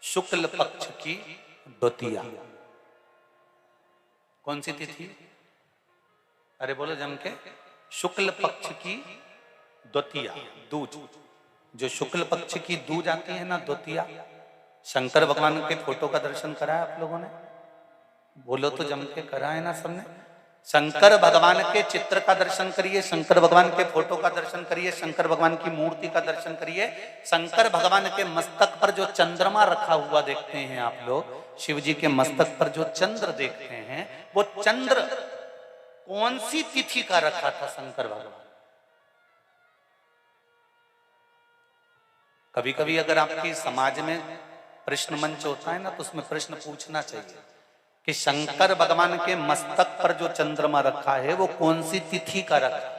शुक्ल पक्ष की द्वितीया। कौन सी तिथि? अरे बोलो जम के। शुक्ल पक्ष की द्वितीया, दूज। जो शुक्ल पक्ष की दूज आती है ना, द्वितीया। शंकर भगवान के फोटो का दर्शन करा है आप लोगों ने? बोलो तो जम के, करा है ना सबने? शंकर भगवान के चित्र का दर्शन करिए, शंकर भगवान के फोटो का दर्शन करिए, शंकर भगवान की मूर्ति का दर्शन करिए। शंकर भगवान के मस्तक पर जो चंद्रमा रखा हुआ देखते हैं आप लोग, शिव जी के मस्तक पर जो चंद्र देखते हैं, वो चंद्र कौन सी तिथि का रखा था शंकर भगवान? कभी कभी अगर आपकी समाज में प्रश्न मंच होता है ना, तो उसमें प्रश्न पूछना चाहिए कि शंकर भगवान के मस्तक पर जो चंद्रमा रखा है वो कौन सी तिथि का रखा है?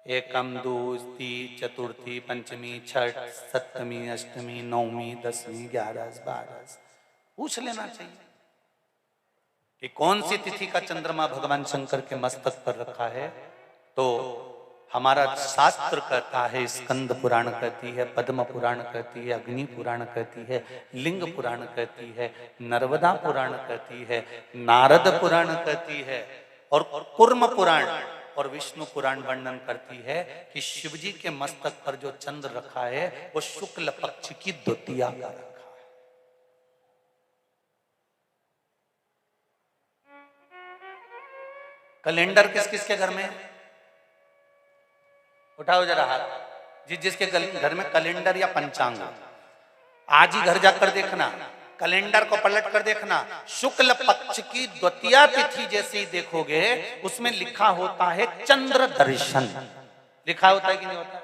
एकम, दूसरी, चतुर्थी, पंचमी, छठ, सप्तमी, अष्टमी, नवमी, दसवीं, 11, 12 पूछ लेना चाहिए कि कौन सी तिथि का चंद्रमा भगवान शंकर के मस्तक पर रखा है। तो हमारा शास्त्र कहता है, स्कंद पुराण कहती है, पद्म पुराण कहती है, अग्नि पुराण कहती है, लिंग पुराण कहती है, नर्मदा पुराण कहती है, नारद पुराण कहती है, और कूर्म पुराण और विष्णु पुराण वर्णन करती है कि शिव जी के मस्तक पर जो चंद्र रखा है वो शुक्ल पक्ष की द्वितीया का रखा है। कैलेंडर किस किस के घर में? उठाओ जरा हाथ, जिसके घर में कैलेंडर या पंचांग। आज ही घर जाकर देखना, कैलेंडर को पलट कर देखना, शुक्ल पक्ष की द्वितीया तिथि जैसे ही देखोगे उसमें लिखा होता है चंद्र दर्शन। लिखा होता है कि नहीं होता?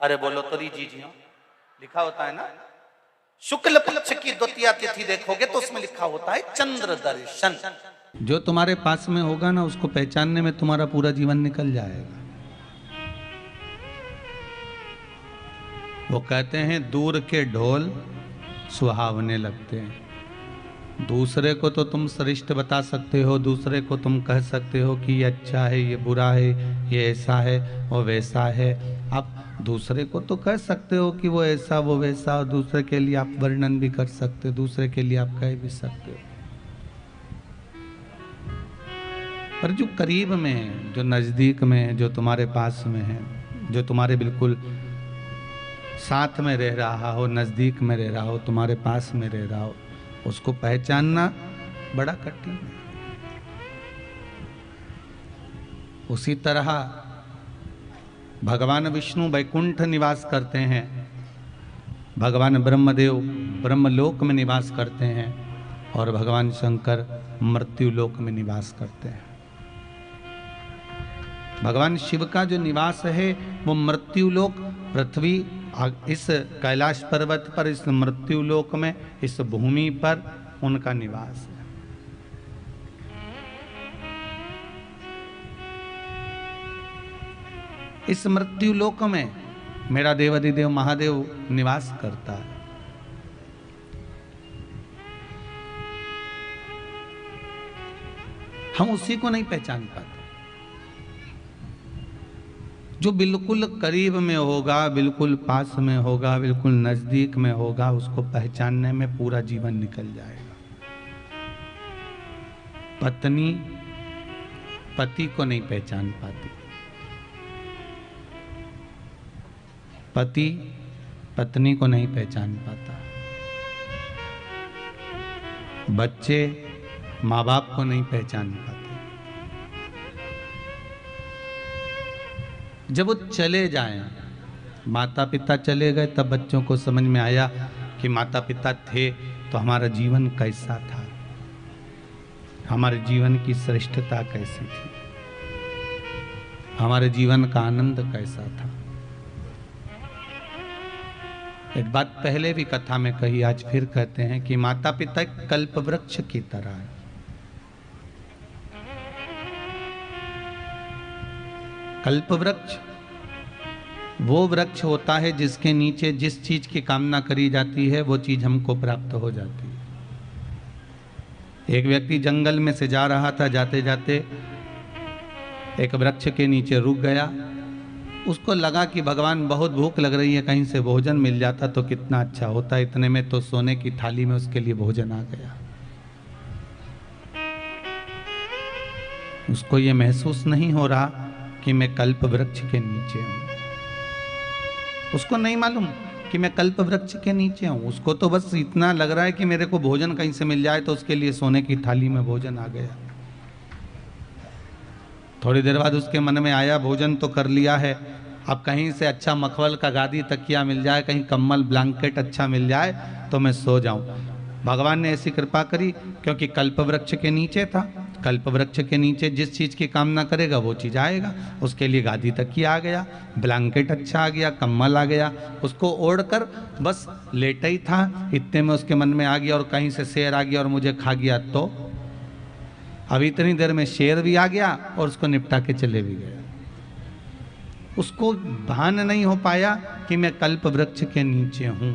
अरे बोलो तो जी, लिखा होता है ना। शुक्ल पक्ष की द्वितीया तिथि देखोगे तो उसमें लिखा होता है चंद्र दर्शन। जो तुम्हारे पास में होगा ना, उसको पहचानने में तुम्हारा पूरा जीवन निकल जाएगा। वो कहते हैं दूर के ढोल सुहावने लगते हैं। दूसरे को तो तुम श्रेष्ठ बता सकते हो, दूसरे को तुम कह सकते हो कि ये अच्छा है, ये बुरा है, ये ऐसा है, वो वैसा है। आप दूसरे को तो कह सकते हो कि वो ऐसा वो वैसा, और दूसरे के लिए आप वर्णन भी कर सकते हो, दूसरे के लिए आप कह भी सकते हो। पर जो करीब में है, जो नज़दीक में है, जो तुम्हारे पास में है, जो तुम्हारे बिल्कुल साथ में रह रहा हो, नज़दीक में रह रहा हो, तुम्हारे पास में रह रहा हो, उसको पहचानना बड़ा कठिन है। उसी तरह भगवान विष्णु वैकुंठ निवास करते हैं, भगवान ब्रह्मदेव ब्रह्मलोक में निवास करते हैं, और भगवान शंकर मृत्युलोक में निवास करते हैं। भगवान शिव का जो निवास है वो मृत्युलोक, पृथ्वी, इस कैलाश पर्वत पर, इस मृत्युलोक में, इस भूमि पर उनका निवास है। इस मृत्युलोक में मेरा देवाधिदेव महादेव निवास करता है। हम उसी को नहीं पहचान पाते। जो बिल्कुल करीब में होगा, बिल्कुल पास में होगा, बिल्कुल नजदीक में होगा, उसको पहचानने में पूरा जीवन निकल जाएगा। पत्नी पति को नहीं पहचान पाती, पति पत्नी को नहीं पहचान पाता, बच्चे माँ बाप को नहीं पहचान पाते। जब वो चले जाएं, माता पिता चले गए, तब बच्चों को समझ में आया कि माता पिता थे तो हमारा जीवन कैसा था, हमारे जीवन की श्रेष्ठता कैसी थी, हमारे जीवन का आनंद कैसा था। एक बात पहले भी कथा में कही, आज फिर कहते हैं कि माता पिता कल्प वृक्ष की तरह है। कल्प वृक्ष वो वृक्ष होता है जिसके नीचे जिस चीज की कामना करी जाती है वो चीज हमको प्राप्त हो जाती है। एक व्यक्ति जंगल में से जा रहा था, जाते जाते एक वृक्ष के नीचे रुक गया उसको लगा कि भगवान बहुत भूख लग रही है, कहीं से भोजन मिल जाता तो कितना अच्छा होता। इतने में तो सोने की थाली में उसके लिए भोजन आ गया। उसको ये महसूस नहीं हो रहा कि मैं कल्प वृक्ष के नीचे हूं। उसको नहीं मालूम कि मैं कल्प वृक्ष के नीचे हूं। उसको तो बस इतना लग रहा है कि मेरे को भोजन कहीं से मिल जाए, तो उसके लिए सोने की थाली में भोजन आ गया। थोड़ी देर बाद उसके मन में आया, भोजन तो कर लिया है, अब कहीं से अच्छा मखमल का गादी तकिया मिल जाए, कहीं कम्बल ब्लैंकेट अच्छा मिल जाए तो मैं सो जाऊं। भगवान ने ऐसी कृपा करी क्योंकि कल्प वृक्ष के नीचे था। कल्प वृक्ष के नीचे जिस चीज़ की कामना करेगा वो चीज़ आएगा। उसके लिए गादी तकिया आ गया, ब्लैंकेट अच्छा आ गया, कम्बल आ गया। उसको ओढ़कर बस लेटा ही था, इतने में उसके मन में आ गया और कहीं से शेर आ गया और मुझे खा गया, तो अब इतनी देर में शेर भी आ गया और उसको निपटा के चले भी गया। उसको भान नहीं हो पाया कि मैं कल्प वृक्ष के नीचे हूं।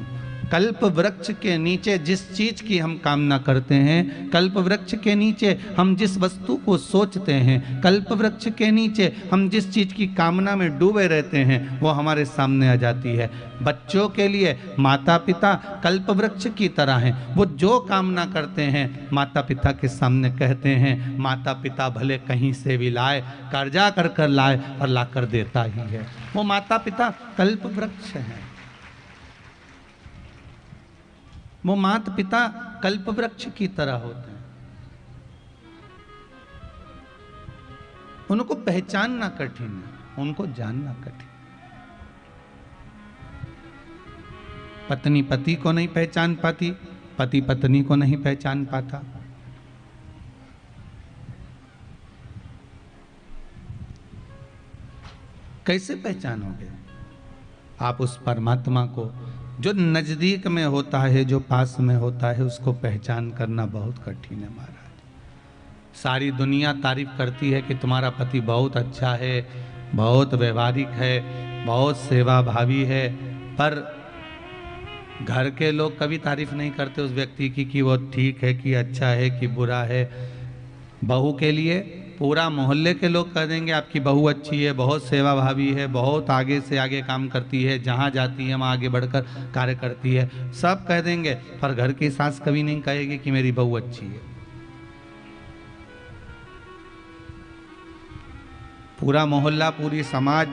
कल्प वृक्ष के नीचे जिस चीज की हम कामना करते हैं, कल्प वृक्ष के नीचे हम जिस वस्तु को सोचते हैं, कल्प वृक्ष के नीचे हम जिस चीज की कामना में डूबे रहते हैं, वो हमारे सामने आ जाती है। बच्चों के लिए माता पिता कल्प वृक्ष की तरह हैं। वो जो कामना करते हैं माता पिता के सामने कहते हैं, माता पिता भले कहीं से भी लाए, कर्जा कर कर लाए और लाकर देता ही है। वो माता पिता कल्प वृक्ष हैं। वो माता पिता कल्प वृक्ष की तरह होते हैं। उनको पहचानना कठिन है, उनको जानना कठिन। पत्नी पति को नहीं पहचान पाती, पति पत्नी को नहीं पहचान पाता। कैसे पहचानोगे आप उस परमात्मा को जो नजदीक में होता है, जो पास में होता है? उसको पहचान करना बहुत कठिन है महाराज। सारी दुनिया तारीफ करती है कि तुम्हारा पति बहुत अच्छा है, बहुत व्यवहारिक है, बहुत सेवा भावी है, पर घर के लोग कभी तारीफ नहीं करते उस व्यक्ति की कि वो ठीक है, कि अच्छा है, कि बुरा है। बहू के लिए पूरा मोहल्ले के लोग कह देंगे आपकी बहू अच्छी है, बहुत सेवा भावी है, बहुत आगे से आगे काम करती है, जहाँ जाती है वहाँ आगे बढ़कर कार्य करती है, सब कह देंगे। पर घर की सास कभी नहीं कहेगी कि मेरी बहू अच्छी है। पूरा मोहल्ला, पूरी समाज,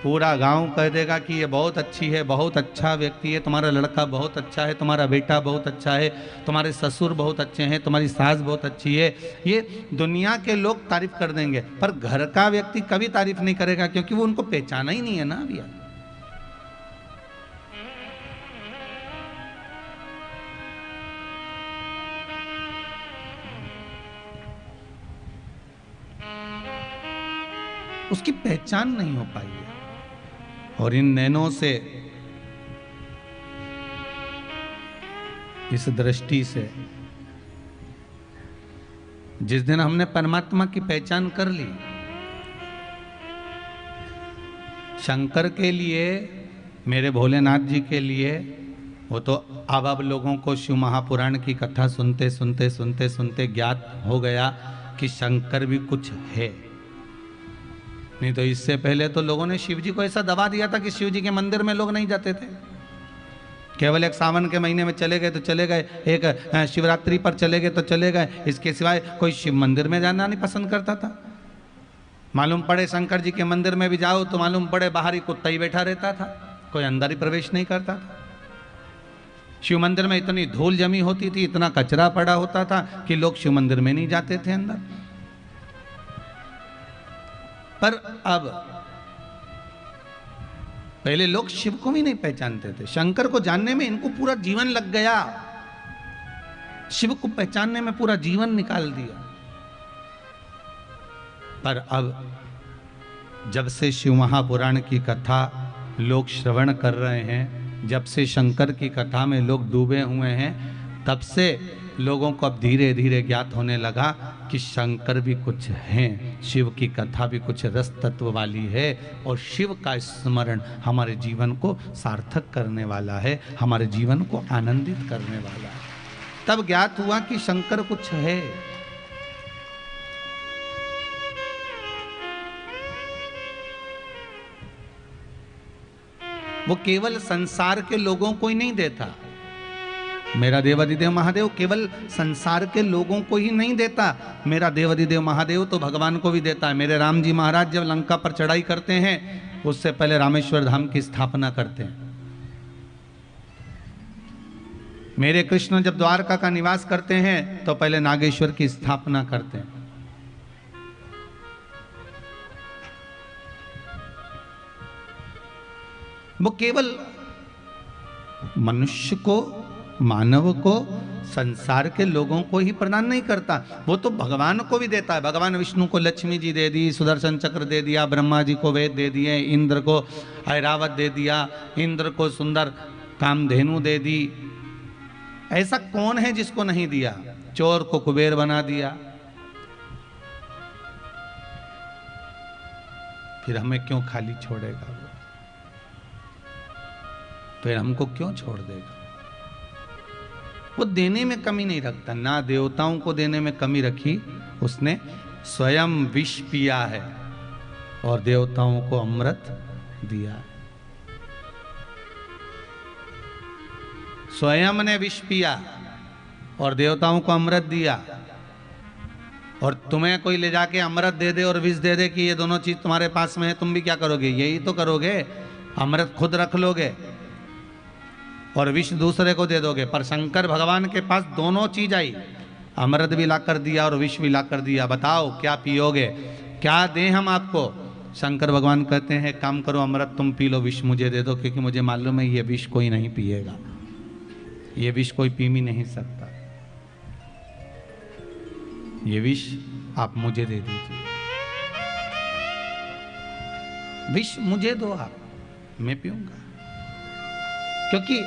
पूरा गांव कह देगा कि ये बहुत अच्छी है, बहुत अच्छा व्यक्ति है, तुम्हारा लड़का बहुत अच्छा है, तुम्हारा बेटा बहुत अच्छा है, तुम्हारे ससुर बहुत अच्छे हैं, तुम्हारी सास बहुत अच्छी है। ये दुनिया के लोग तारीफ कर देंगे, पर घर का व्यक्ति कभी तारीफ नहीं करेगा, क्योंकि वो उनको पहचाना ही नहीं है ना भैया। उसकी पहचान नहीं हो पाई है। और इन नैनों से, इस दृष्टि से, जिस दिन हमने परमात्मा की पहचान कर ली, शंकर के लिए, मेरे भोलेनाथ जी के लिए, वो तो अब लोगों को शिव महापुराण की कथा सुनते सुनते सुनते सुनते ज्ञात हो गया कि शंकर भी कुछ है। नहीं तो इससे पहले तो लोगों ने शिव जी को ऐसा दबा दिया था कि शिव जी के मंदिर में लोग नहीं जाते थे। केवल एक सावन के महीने में चले गए तो चले गए, एक शिवरात्रि पर चले गए तो चले गए, इसके सिवाय कोई शिव मंदिर में जाना नहीं पसंद करता था। मालूम पड़े शंकर जी के मंदिर में भी जाओ तो मालूम पड़े बाहर ही कुत्ता ही बैठा रहता था, कोई अंदर ही प्रवेश नहीं करता था। शिव मंदिर में इतनी धूल जमी होती थी, इतना कचरा पड़ा होता था कि लोग शिव मंदिर में नहीं जाते थे अंदर। पर अब पहले लोग शिव को भी नहीं पहचानते थे, शंकर को जानने में इनको पूरा जीवन लग गया, शिव को पहचानने में पूरा जीवन निकाल दिया। पर अब जब से शिव महापुराण की कथा लोग श्रवण कर रहे हैं, जब से शंकर की कथा में लोग डूबे हुए हैं, तब से लोगों को अब धीरे धीरे ज्ञात होने लगा कि शंकर भी कुछ हैं, शिव की कथा भी कुछ रस तत्व वाली है, और शिव का स्मरण हमारे जीवन को सार्थक करने वाला है, हमारे जीवन को आनंदित करने वाला है। तब ज्ञात हुआ कि शंकर कुछ है। वो केवल संसार के लोगों को ही नहीं देता। मेरा देवाधिदेव महादेव केवल संसार के लोगों को ही नहीं देता, मेरा देवाधिदेव महादेव तो भगवान को भी देता है। मेरे राम जी महाराज जब लंका पर चढ़ाई करते हैं उससे पहले रामेश्वर धाम की स्थापना करते हैं। मेरे कृष्ण जब द्वारका का निवास करते हैं तो पहले नागेश्वर की स्थापना करते हैं। वो केवल मनुष्य को, मानव को, संसार के लोगों को ही प्रदान नहीं करता, वो तो भगवान को भी देता है। भगवान विष्णु को लक्ष्मी जी दे दी, सुदर्शन चक्र दे दिया, ब्रह्मा जी को वेद दे दिए, इंद्र को ऐरावत दे दिया, इंद्र को सुंदर कामधेनु दे दी। ऐसा कौन है जिसको नहीं दिया? चोर को कुबेर बना दिया। फिर हमें क्यों खाली छोड़ेगा वो? फिर हमको क्यों छोड़ देगा? वो देने में कमी नहीं रखता, ना देवताओं को देने में कमी रखी। उसने स्वयं विष पिया है और देवताओं को अमृत दिया है। स्वयं ने विष पिया और देवताओं को अमृत दिया। और तुम्हें कोई ले जाके अमृत दे दे और विष दे दे कि ये दोनों चीज तुम्हारे पास में है, तुम भी क्या करोगे? यही तो करोगे, अमृत खुद रख लोगे और विष दूसरे को दे दोगे। पर शंकर भगवान के पास दोनों चीज आई, अमृत भी ला कर दिया और विष भी ला कर दिया। बताओ क्या पियोगे, क्या दें हम आपको? शंकर भगवान कहते हैं काम करो, अमृत तुम पी लो, विष मुझे दे दो, क्योंकि मुझे मालूम है ये विष कोई नहीं पिएगा, ये विष कोई पी भी नहीं सकता। ये विष आप मुझे दे दीजिए, विष मुझे दो आप, मैं पीऊंगा। क्योंकि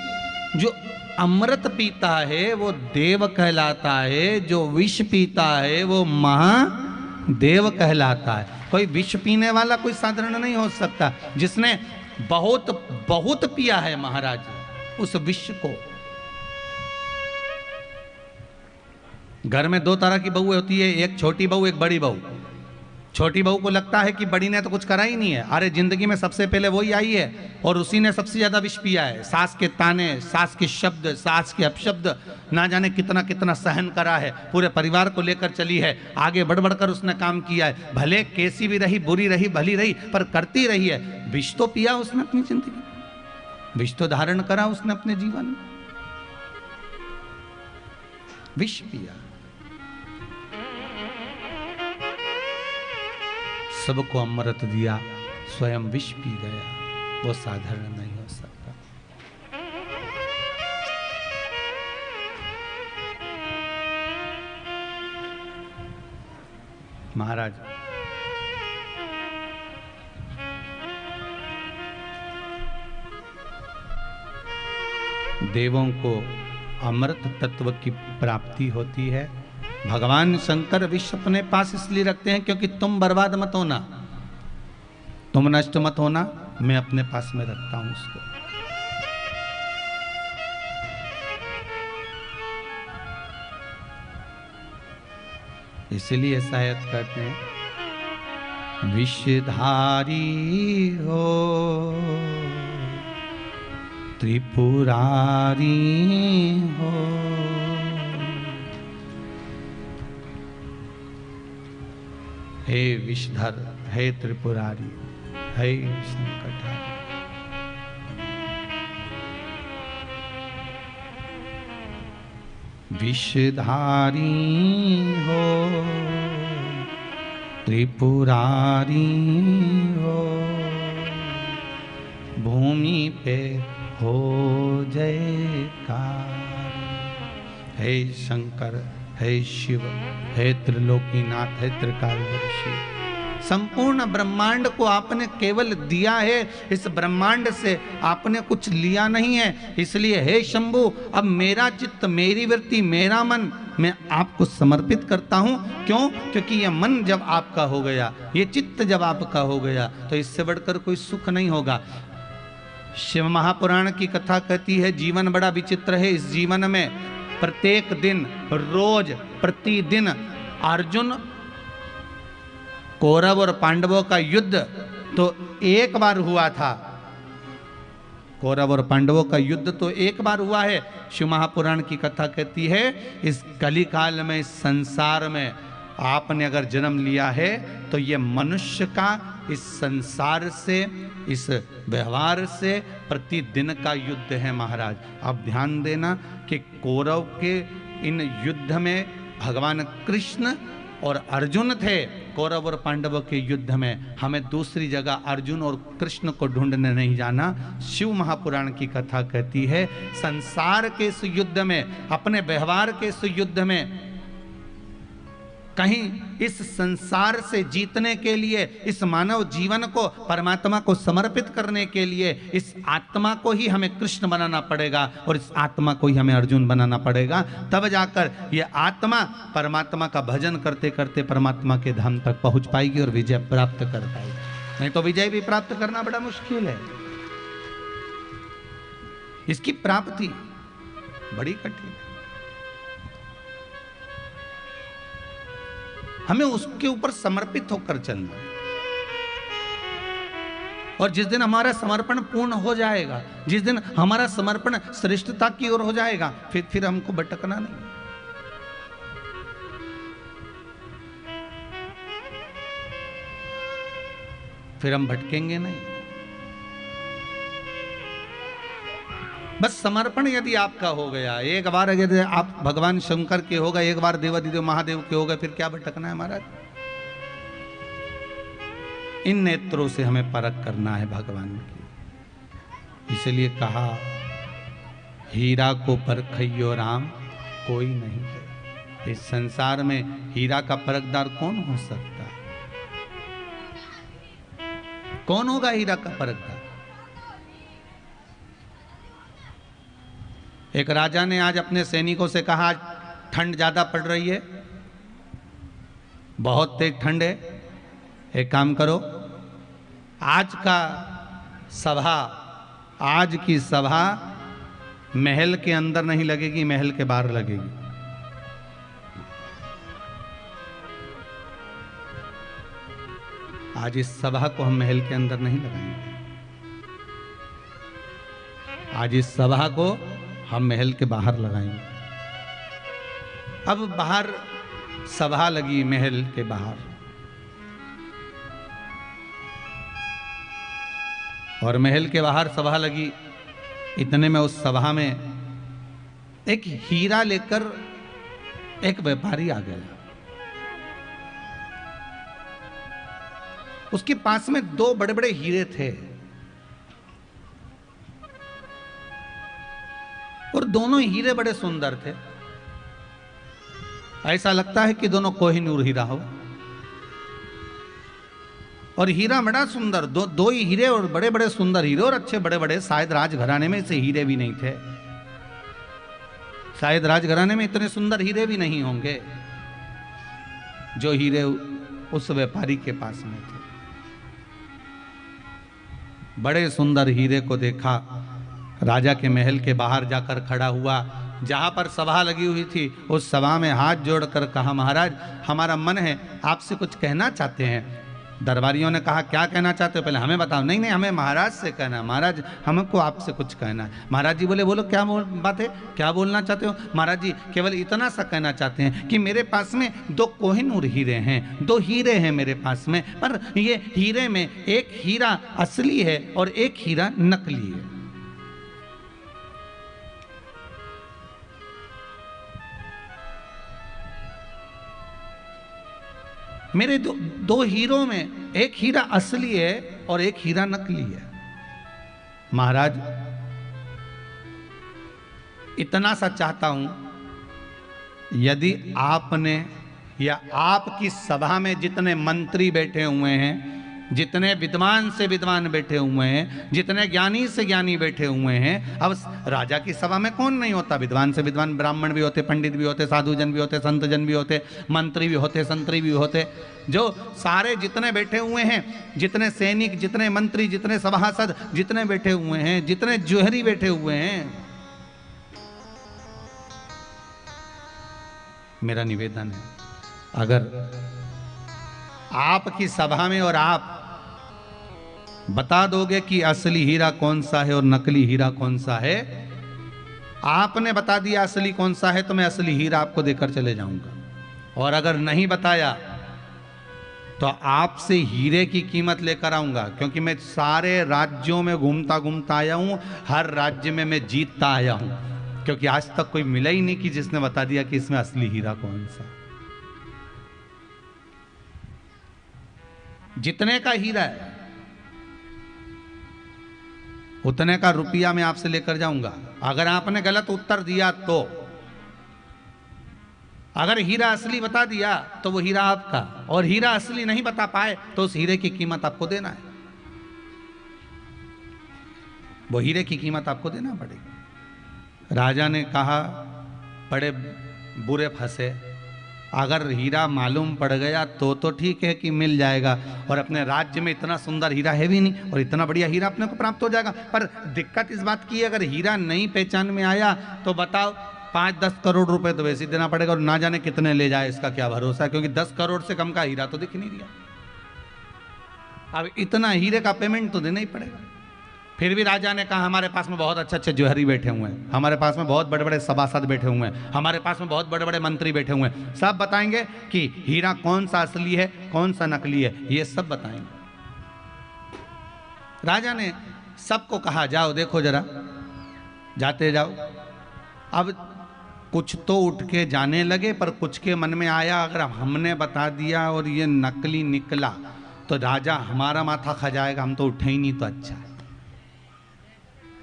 जो अमृत पीता है वो देव कहलाता है, जो विष पीता है वो महादेव कहलाता है। कोई विष पीने वाला कोई साधारण नहीं हो सकता। जिसने बहुत बहुत पिया है महाराज उस विष को। घर में दो तरह की बहू होती है, एक छोटी बहू एक बड़ी बहू। छोटी बहू को लगता है कि बड़ी ने तो कुछ करा ही नहीं है, अरे जिंदगी में सबसे पहले वही आई है और उसी ने सबसे ज्यादा विष पिया है। सास के ताने, सास के शब्द, सास के अपशब्द, ना जाने कितना कितना सहन करा है, पूरे परिवार को लेकर चली है, आगे बढ़ बढ़कर उसने काम किया है। भले कैसी भी रही, बुरी रही, भली रही, पर करती रही है। विष तो पिया उसने अपनी जिंदगी, विष तो धारण करा उसने अपने जीवन में, विष पिया। सबको अमृत दिया, स्वयं विष पी गया, वो साधारण नहीं हो सकता। महाराज देवों को अमृत तत्व की प्राप्ति होती है। भगवान शंकर विष अपने पास इसलिए रखते हैं क्योंकि तुम बर्बाद मत होना, तुम नष्ट मत होना, मैं अपने पास में रखता हूं उसको। इसीलिए शायद कहते हैं विषधारी हो त्रिपुरारी हो, हे विषधर, हे त्रिपुरारी, हे संकटहारी। विषधारी हो त्रिपुरारी हो, भूमि पे हो जयकार। हे शंकर, हे शिव, हे त्रिलोकीनाथ, हे त्रिकालदर्शी, संपूर्ण ब्रह्मांड को आपने केवल दिया है, इस ब्रह्मांड से आपने कुछ लिया नहीं है। इसलिए हे शंभु, अब मेरा चित्त, मेरी वृत्ति, मेरा मन मैं आपको समर्पित करता हूं। क्यों? क्योंकि यह मन जब आपका हो गया, ये चित्त जब आपका हो गया, तो इससे बढ़कर कोई सुख नहीं होगा। शिव महापुराण की कथा कहती है जीवन बड़ा विचित्र है। इस जीवन में प्रत्येक दिन, रोज, प्रतिदिन अर्जुन, कौरव और पांडवों का युद्ध तो एक बार हुआ था, कौरव और पांडवों का युद्ध तो एक बार हुआ है। शिव महापुराण की कथा कहती है इस कली काल में, इस संसार में आपने अगर जन्म लिया है तो ये मनुष्य का इस संसार से, इस व्यवहार से प्रतिदिन का युद्ध है महाराज। आप ध्यान देना कि कौरव के इन युद्ध में भगवान कृष्ण और अर्जुन थे। कौरव और पांडवों के युद्ध में हमें दूसरी जगह अर्जुन और कृष्ण को ढूंढने नहीं जाना। शिव महापुराण की कथा कहती है संसार के इस युद्ध में, अपने व्यवहार के इस युद्ध में, कहीं इस संसार से जीतने के लिए, इस मानव जीवन को परमात्मा को समर्पित करने के लिए इस आत्मा को ही हमें कृष्ण बनाना पड़ेगा और इस आत्मा को ही हमें अर्जुन बनाना पड़ेगा। तब जाकर ये आत्मा परमात्मा का भजन करते करते परमात्मा के धाम तक पहुंच पाएगी और विजय प्राप्त कर पाएगी। नहीं तो विजय भी प्राप्त करना बड़ा मुश्किल है, इसकी प्राप्ति बड़ी कठिन है। हमें उसके ऊपर समर्पित होकर चलना, और जिस दिन हमारा समर्पण पूर्ण हो जाएगा, जिस दिन हमारा समर्पण श्रेष्ठता की ओर हो जाएगा, फिर हमको भटकना नहीं। फिर हम भटकेंगे नहीं। बस समर्पण यदि आपका हो गया, एक बार यदि आप भगवान शंकर के हो गए, एक बार देवादिदेव महादेव के हो गए, फिर क्या भटकना है महाराज। इन नेत्रों से हमें परख करना है भगवान की। इसलिए कहा हीरा को परखइयो राम कोई नहीं है। इस संसार में हीरा का परखदार कौन हो सकता है? कौन होगा हीरा का परखदार? एक राजा ने आज अपने सैनिकों से कहा आज ठंड ज्यादा पड़ रही है, बहुत तेज ठंड है, एक काम करो, आज की सभा महल के अंदर नहीं लगेगी, महल के बाहर लगेगी। आज इस सभा को हम महल के अंदर नहीं लगाएंगे, आज इस सभा को हम महल के बाहर लगाएंगे। अब बाहर सभा लगी, महल के बाहर, और महल के बाहर सभा लगी। इतने में उस सभा में एक हीरा लेकर एक व्यापारी आ गया। उसके पास में दो बड़े बड़े हीरे थे और दोनों हीरे बड़े सुंदर थे। ऐसा लगता है कि दोनों कोहिनूर हीरा हो, और हीरा बड़ा सुंदर, दो ही हीरे और बड़े बड़े सुंदर हीरे और अच्छे बड़े बड़े। शायद राजघराने में ऐसे हीरे भी नहीं थे, शायद राजघराने में इतने सुंदर हीरे भी नहीं होंगे जो हीरे उस व्यापारी के पास में थे। बड़े सुंदर हीरे को देखा, राजा के महल के बाहर जाकर खड़ा हुआ, जहां पर सभा लगी हुई थी उस सभा में हाथ जोड़कर कहा महाराज हमारा मन है आपसे कुछ कहना चाहते हैं। दरबारियों ने कहा क्या कहना चाहते हो, पहले हमें बताओ। नहीं नहीं, हमें महाराज से कहना है, महाराज हमको आपसे कुछ कहना है। महाराज जी बोले बोलो क्या बात है, क्या बोलना चाहते हो। महाराज जी केवल इतना सा कहना चाहते हैं कि मेरे पास में दो कोहिनूर हीरे हैं, दो हीरे हैं मेरे पास में, पर ये हीरे में एक हीरा असली है और एक हीरा नकली है। मेरे दो हीरों में एक हीरा असली है और एक हीरा नकली है। महाराज इतना सा चाहता हूं, यदि आपने या आपकी सभा में जितने मंत्री बैठे हुए हैं, जितने विद्वान से विद्वान बैठे हुए हैं, जितने ज्ञानी से ज्ञानी बैठे हुए हैं, अब राजा की सभा में कौन नहीं होता, विद्वान से विद्वान, ब्राह्मण भी होते, पंडित भी होते, साधुजन भी होते, संतजन भी होते, मंत्री भी होते, संतरी भी होते, जो सारे जितने बैठे हुए हैं, जितने सैनिक, जितने मंत्री, जितने सभासद जितने बैठे हुए हैं, जितने जोहरी बैठे हुए हैं, मेरा निवेदन है अगर आपकी सभा में और आप बता दोगे कि असली हीरा कौन सा है और नकली हीरा कौन सा है। आपने बता दिया असली कौन सा है तो मैं असली हीरा आपको देकर चले जाऊंगा, और अगर नहीं बताया तो आपसे हीरे की कीमत लेकर आऊंगा, क्योंकि मैं सारे राज्यों में घूमता घूमता आया हूं, हर राज्य में मैं जीतता आया हूं, क्योंकि आज तक कोई मिला ही नहीं कि जिसने बता दिया कि इसमें असली हीरा कौन सा। जितने का हीरा है उतने का रुपया मैं आपसे लेकर जाऊंगा। अगर आपने गलत उत्तर दिया तो, अगर हीरा असली बता दिया तो वो हीरा आपका, और हीरा असली नहीं बता पाए तो उस हीरे की कीमत आपको देना है, वो हीरे की कीमत आपको देना पड़ेगी। राजा ने कहा बड़े बुरे फंसे, अगर हीरा मालूम पड़ गया तो ठीक है कि मिल जाएगा, और अपने राज्य में इतना सुंदर हीरा है भी नहीं और इतना बढ़िया हीरा अपने को प्राप्त हो जाएगा। पर दिक्कत इस बात की है, अगर हीरा नहीं पहचान में आया तो बताओ 5-10 करोड़ रुपए तो वैसे ही देना पड़ेगा, और ना जाने कितने ले जाए इसका क्या भरोसा है, क्योंकि 10 करोड़ से कम का हीरा तो दिख नहीं दिया। अब इतना हीरे का पेमेंट तो देना ही पड़ेगा। फिर भी राजा ने कहा हमारे पास में बहुत अच्छे अच्छे जौहरी बैठे हुए हैं, हमारे पास में बहुत बड़े बड़े सभासद बैठे हुए हैं, हमारे पास में बहुत बड़े बड़े मंत्री बैठे हुए हैं, सब बताएंगे कि हीरा कौन सा असली है कौन सा नकली है, ये सब बताएंगे। राजा ने सबको कहा जाओ देखो जरा, जाते जाओ। अब कुछ तो उठ के जाने लगे, पर कुछ के मन में आया अगर हमने बता दिया और ये नकली निकला तो राजा हमारा माथा खा जाएगा, हम तो उठे ही नहीं तो अच्छा है।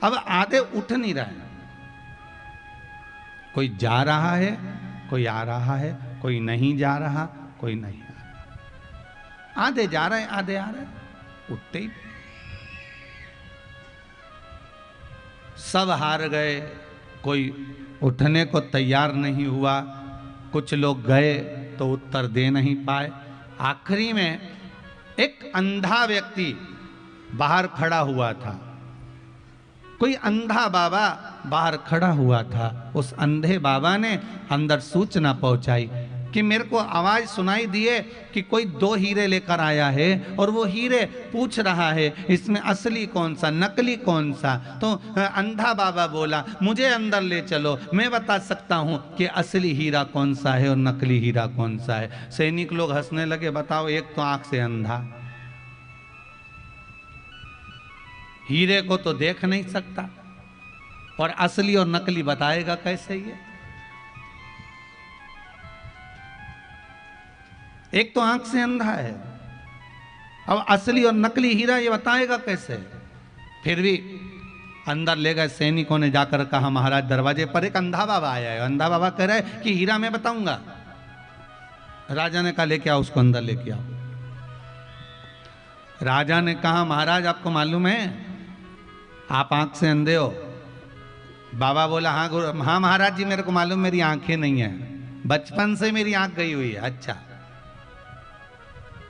अब आधे उठ नहीं रहे, कोई जा रहा है कोई आ रहा है, कोई नहीं जा रहा कोई नहीं आ रहा, आधे जा रहे हैं आधे आ रहे हैं, उठते ही सब हार गए, कोई उठने को तैयार नहीं हुआ, कुछ लोग गए तो उत्तर दे नहीं पाए। आखिरी में एक अंधा व्यक्ति बाहर खड़ा हुआ था, कोई अंधा बाबा बाहर खड़ा हुआ था। उस अंधे बाबा ने अंदर सूचना पहुंचाई कि मेरे को आवाज सुनाई दिए कि कोई 2 हीरे लेकर आया है, और वो हीरे पूछ रहा है इसमें असली कौन सा नकली कौन सा। तो अंधा बाबा बोला मुझे अंदर ले चलो, मैं बता सकता हूं कि असली हीरा कौन सा है और नकली हीरा कौन सा है। सैनिक लोग हंसने लगे, बताओ एक तो आंख से अंधा, हीरे को तो देख नहीं सकता, और असली और नकली बताएगा कैसे ये। एक तो आंख से अंधा है, अब असली और नकली हीरा ये बताएगा कैसे। फिर भी अंदर ले गए सैनिकों ने, जाकर कहा महाराज दरवाजे पर एक अंधा बाबा आया है, अंधा बाबा कह रहा है कि हीरा मैं बताऊंगा। राजा ने कहा लेके आओ उसको, अंदर लेके आओ। राजा ने कहा महाराज आपको मालूम है आप आंख से अंधे हो। बाबा बोला हाँ हाँ महाराज जी मेरे को मालूम, मेरी आंखें नहीं है, बचपन से मेरी आंख गई हुई है। अच्छा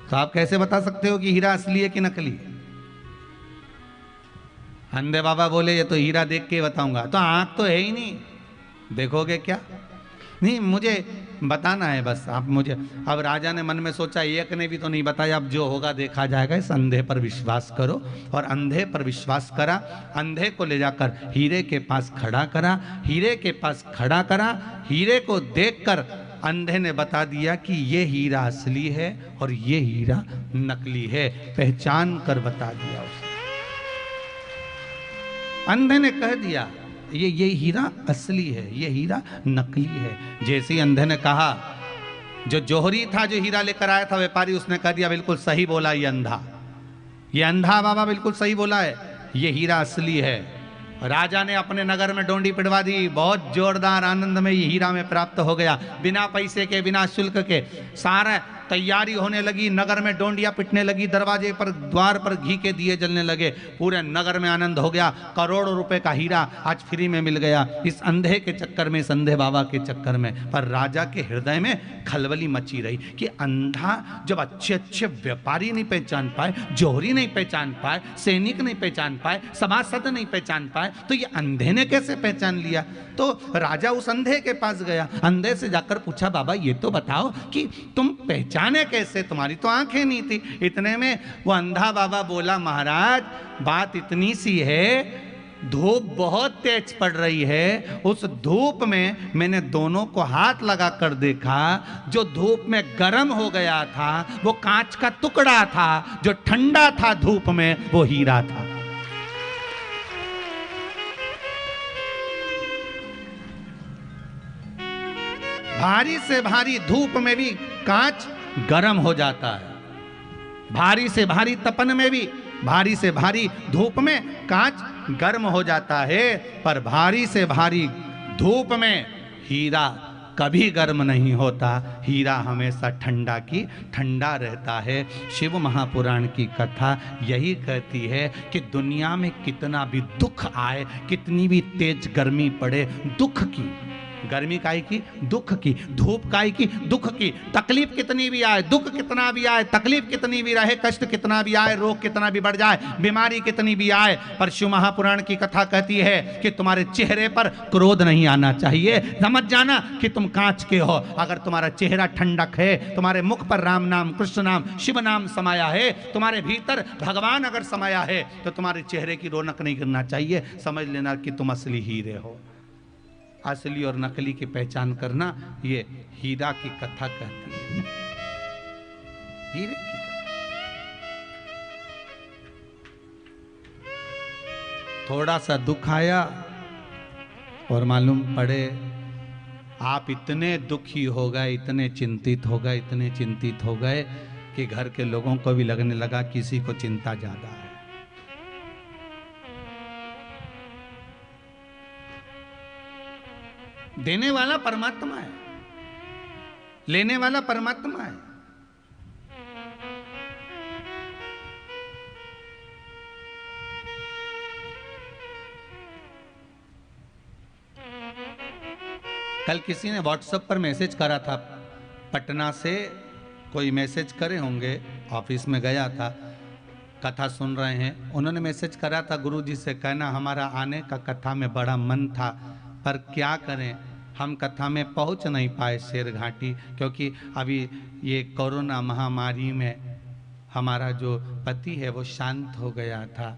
तो आप कैसे बता सकते हो कि हीरा असली है कि नकली? अंधे बाबा बोले ये तो हीरा देख के बताऊंगा। तो आंख तो है ही नहीं, देखोगे क्या? नहीं मुझे बताना है बस आप मुझे। अब राजा ने मन में सोचा एक ने भी तो नहीं बताया, अब जो होगा देखा जाएगा, इस अंधे पर विश्वास करो। और अंधे पर विश्वास करा, अंधे को ले जाकर हीरे के पास खड़ा करा, हीरे के पास खड़ा करा। हीरे को देखकर अंधे ने बता दिया कि ये हीरा असली है और ये हीरा नकली है, पहचान कर बता दिया उसने। अंधे ने कह दिया ये हीरा असली है, ये हीरा नकली है। जैसे ही अंधे ने कहा, जो जौहरी था जो हीरा लेकर आया था व्यापारी, उसने कह दिया बिल्कुल सही बोला ये अंधा, ये अंधा बाबा बिल्कुल सही बोला है, ये हीरा असली है। राजा ने अपने नगर में डोंडी पिटवा दी, बहुत जोरदार आनंद में ये हीरा में प्राप्त हो गया, बिना पैसे के बिना शुल्क के। सारा तैयारी होने लगी, नगर में डोंडियां पिटने लगी, दरवाजे पर द्वार पर घी के दिए जलने लगे, पूरे नगर में आनंद हो गया। करोड़ों रुपए का हीरा आज फ्री में मिल गया, इस अंधे के चक्कर में, इस अंधे बाबा के चक्कर में। पर राजा के हृदय में खलबली मची रही कि अंधा जब अच्छे अच्छे व्यापारी नहीं पहचान पाए, जौहरी नहीं पहचान पाए, सैनिक नहीं पहचान पाए, सभासद नहीं पहचान पाए, तो ये अंधे ने कैसे पहचान लिया? तो राजा उस अंधे के पास गया, अंधे से जाकर पूछा बाबा ये तो बताओ कि तुम पहचान जाने कैसे, तुम्हारी तो आंखें नहीं थी। इतने में वो अंधा बाबा बोला, महाराज बात इतनी सी है, धूप बहुत तेज पड़ रही है, उस धूप में मैंने दोनों को हाथ लगा कर देखा, जो धूप में गर्म हो गया था वो कांच का टुकड़ा था, जो ठंडा था धूप में वो हीरा था। भारी से भारी धूप में भी कांच गर्म हो जाता है, भारी से भारी तपन में भी, भारी से भारी धूप में कांच गर्म हो जाता है, पर भारी से भारी धूप में हीरा कभी गर्म नहीं होता, हीरा हमेशा ठंडा की ठंडा रहता है। शिव महापुराण की कथा यही कहती है कि दुनिया में कितना भी दुख आए, कितनी भी तेज गर्मी पड़े, दुख की, गर्मी काई की, दुख की, धूप काई की, दुख की, तकलीफ कितनी भी आए, दुख कितना भी आए, तकलीफ कितनी भी रहे, कष्ट कितना भी आए, रोग कितना भी बढ़ जाए, बीमारी कितनी भी आए, पर शिव महापुराण की कथा कहती है कि तुम्हारे चेहरे पर क्रोध नहीं आना चाहिए। समझ जाना कि तुम कांच के हो। अगर तुम्हारा चेहरा ठंडक है, तुम्हारे मुख पर राम नाम, कृष्ण नाम, शिव नाम समाया है, तुम्हारे भीतर भगवान अगर समाया है, तो तुम्हारे चेहरे की रौनक नहीं गिरना चाहिए। समझ लेना कि तुम असली हीरे हो। असली और नकली की पहचान करना, ये हीरा की कथा कहती है। हीरे की थोड़ा सा दुख आया और मालूम पड़े आप इतने दुखी हो गए, इतने चिंतित हो गए, इतने चिंतित हो गए कि घर के लोगों को भी लगने लगा किसी को चिंता ज्यादा है। देने वाला परमात्मा है, लेने वाला परमात्मा है। कल किसी ने व्हाट्सएप पर मैसेज करा था, पटना से कोई मैसेज करे होंगे, ऑफिस में गया था, कथा सुन रहे हैं, उन्होंने मैसेज करा था, गुरुजी से कहना हमारा आने का कथा में बड़ा मन था, पर क्या करें हम कथा में पहुंच नहीं पाए शेर घाटी, क्योंकि अभी ये कोरोना महामारी में हमारा जो पति है वो शांत हो गया था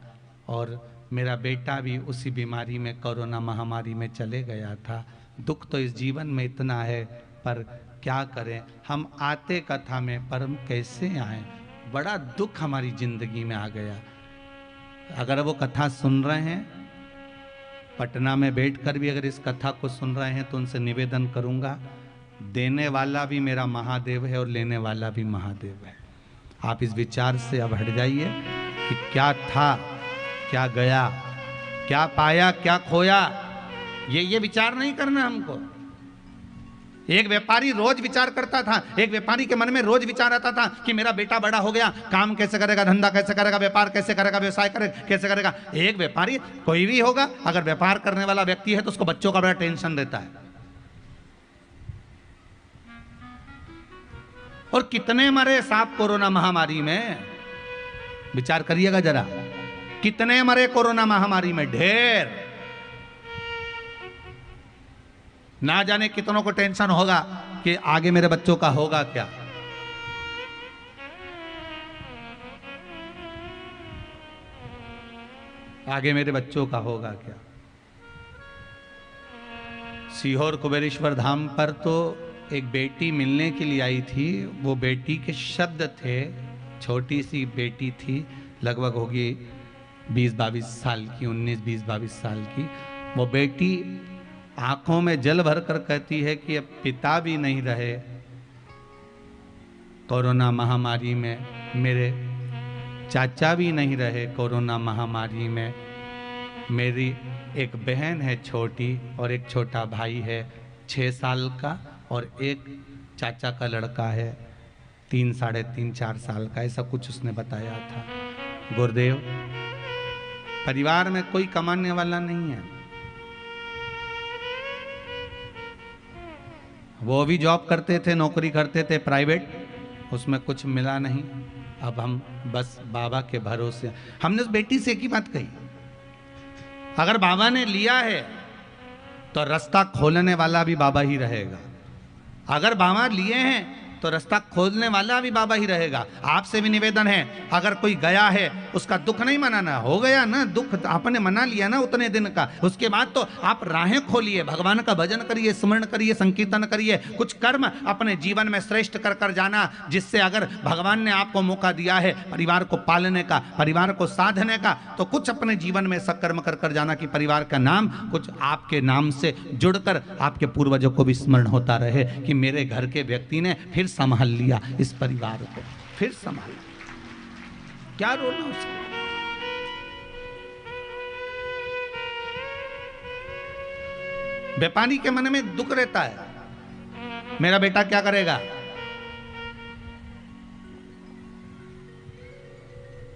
और मेरा बेटा भी उसी बीमारी में कोरोना महामारी में चले गया था। दुख तो इस जीवन में इतना है, पर क्या करें, हम आते कथा में पर हम कैसे आए, बड़ा दुख हमारी जिंदगी में आ गया। अगर वो कथा सुन रहे हैं, पटना में बैठकर भी अगर इस कथा को सुन रहे हैं, तो उनसे निवेदन करूंगा, देने वाला भी मेरा महादेव है और लेने वाला भी महादेव है। आप इस विचार से अब हट जाइए कि क्या था, क्या गया, क्या पाया, क्या खोया, ये विचार नहीं करना हमको। एक व्यापारी रोज विचार करता था, एक व्यापारी के मन में रोज विचार आता था कि मेरा बेटा बड़ा हो गया, काम कैसे करेगा, धंधा कैसे करेगा, व्यापार कैसे करेगा, व्यवसाय कैसे करेगा। एक व्यापारी कोई भी होगा, अगर व्यापार करने वाला व्यक्ति है तो उसको बच्चों का बड़ा टेंशन रहता है। और कितने मरे सांप कोरोना महामारी में, विचार करिएगा जरा, कितने मरे कोरोना महामारी में, ढेर। ना जाने कितनों को टेंशन होगा कि आगे मेरे बच्चों का होगा क्या। आगे मेरे बच्चों का होगा क्या। सीहोर कुबेरेश्वर धाम पर तो एक बेटी मिलने के लिए आई थी, वो बेटी के शब्द थे, छोटी सी बेटी थी, लगभग होगी 20-22 साल की, 19-20-22 साल की। वो बेटी आंखों में जल भर कर कहती है कि अब पिता भी नहीं रहे कोरोना महामारी में, मेरे चाचा भी नहीं रहे कोरोना महामारी में, मेरी एक बहन है छोटी और एक छोटा भाई है 6 साल का, और एक चाचा का लड़का है 3, 3.5, 4 साल का, ऐसा कुछ उसने बताया था। गुरुदेव, परिवार में कोई कमाने वाला नहीं है, वो भी जॉब करते थे, नौकरी करते थे प्राइवेट, उसमें कुछ मिला नहीं। अब हम बस बाबा के भरोसे। हमने उस बेटी से एक ही बात कही, अगर बाबा ने लिया है तो रास्ता खोलने वाला भी बाबा ही रहेगा, अगर बाबा लिए हैं तो रास्ता खोलने वाला भी बाबा ही रहेगा। आपसे भी निवेदन है, अगर कोई गया है उसका दुख नहीं मनाना, हो गया ना दुख, आपने मना लिया ना उतने दिन का, उसके बाद तो आप राहें खोलिए, भगवान का भजन करिए, स्मरण करिए, संकीर्तन करिए, कुछ कर्म अपने जीवन में श्रेष्ठ कर कर जाना, जिससे अगर भगवान ने आपको मौका दिया है परिवार को पालने का, परिवार को साधने का, तो कुछ अपने जीवन में ऐसा कर्म कर कर जाना कि परिवार का नाम कुछ आपके नाम से जुड़कर आपके पूर्वजों को भी स्मरण होता रहे कि मेरे घर के व्यक्ति ने फिर संभाल लिया इस परिवार को, फिर संभाल लिया। क्या रोना उसको? व्यापारी के मन में दुख रहता है, मेरा बेटा क्या करेगा,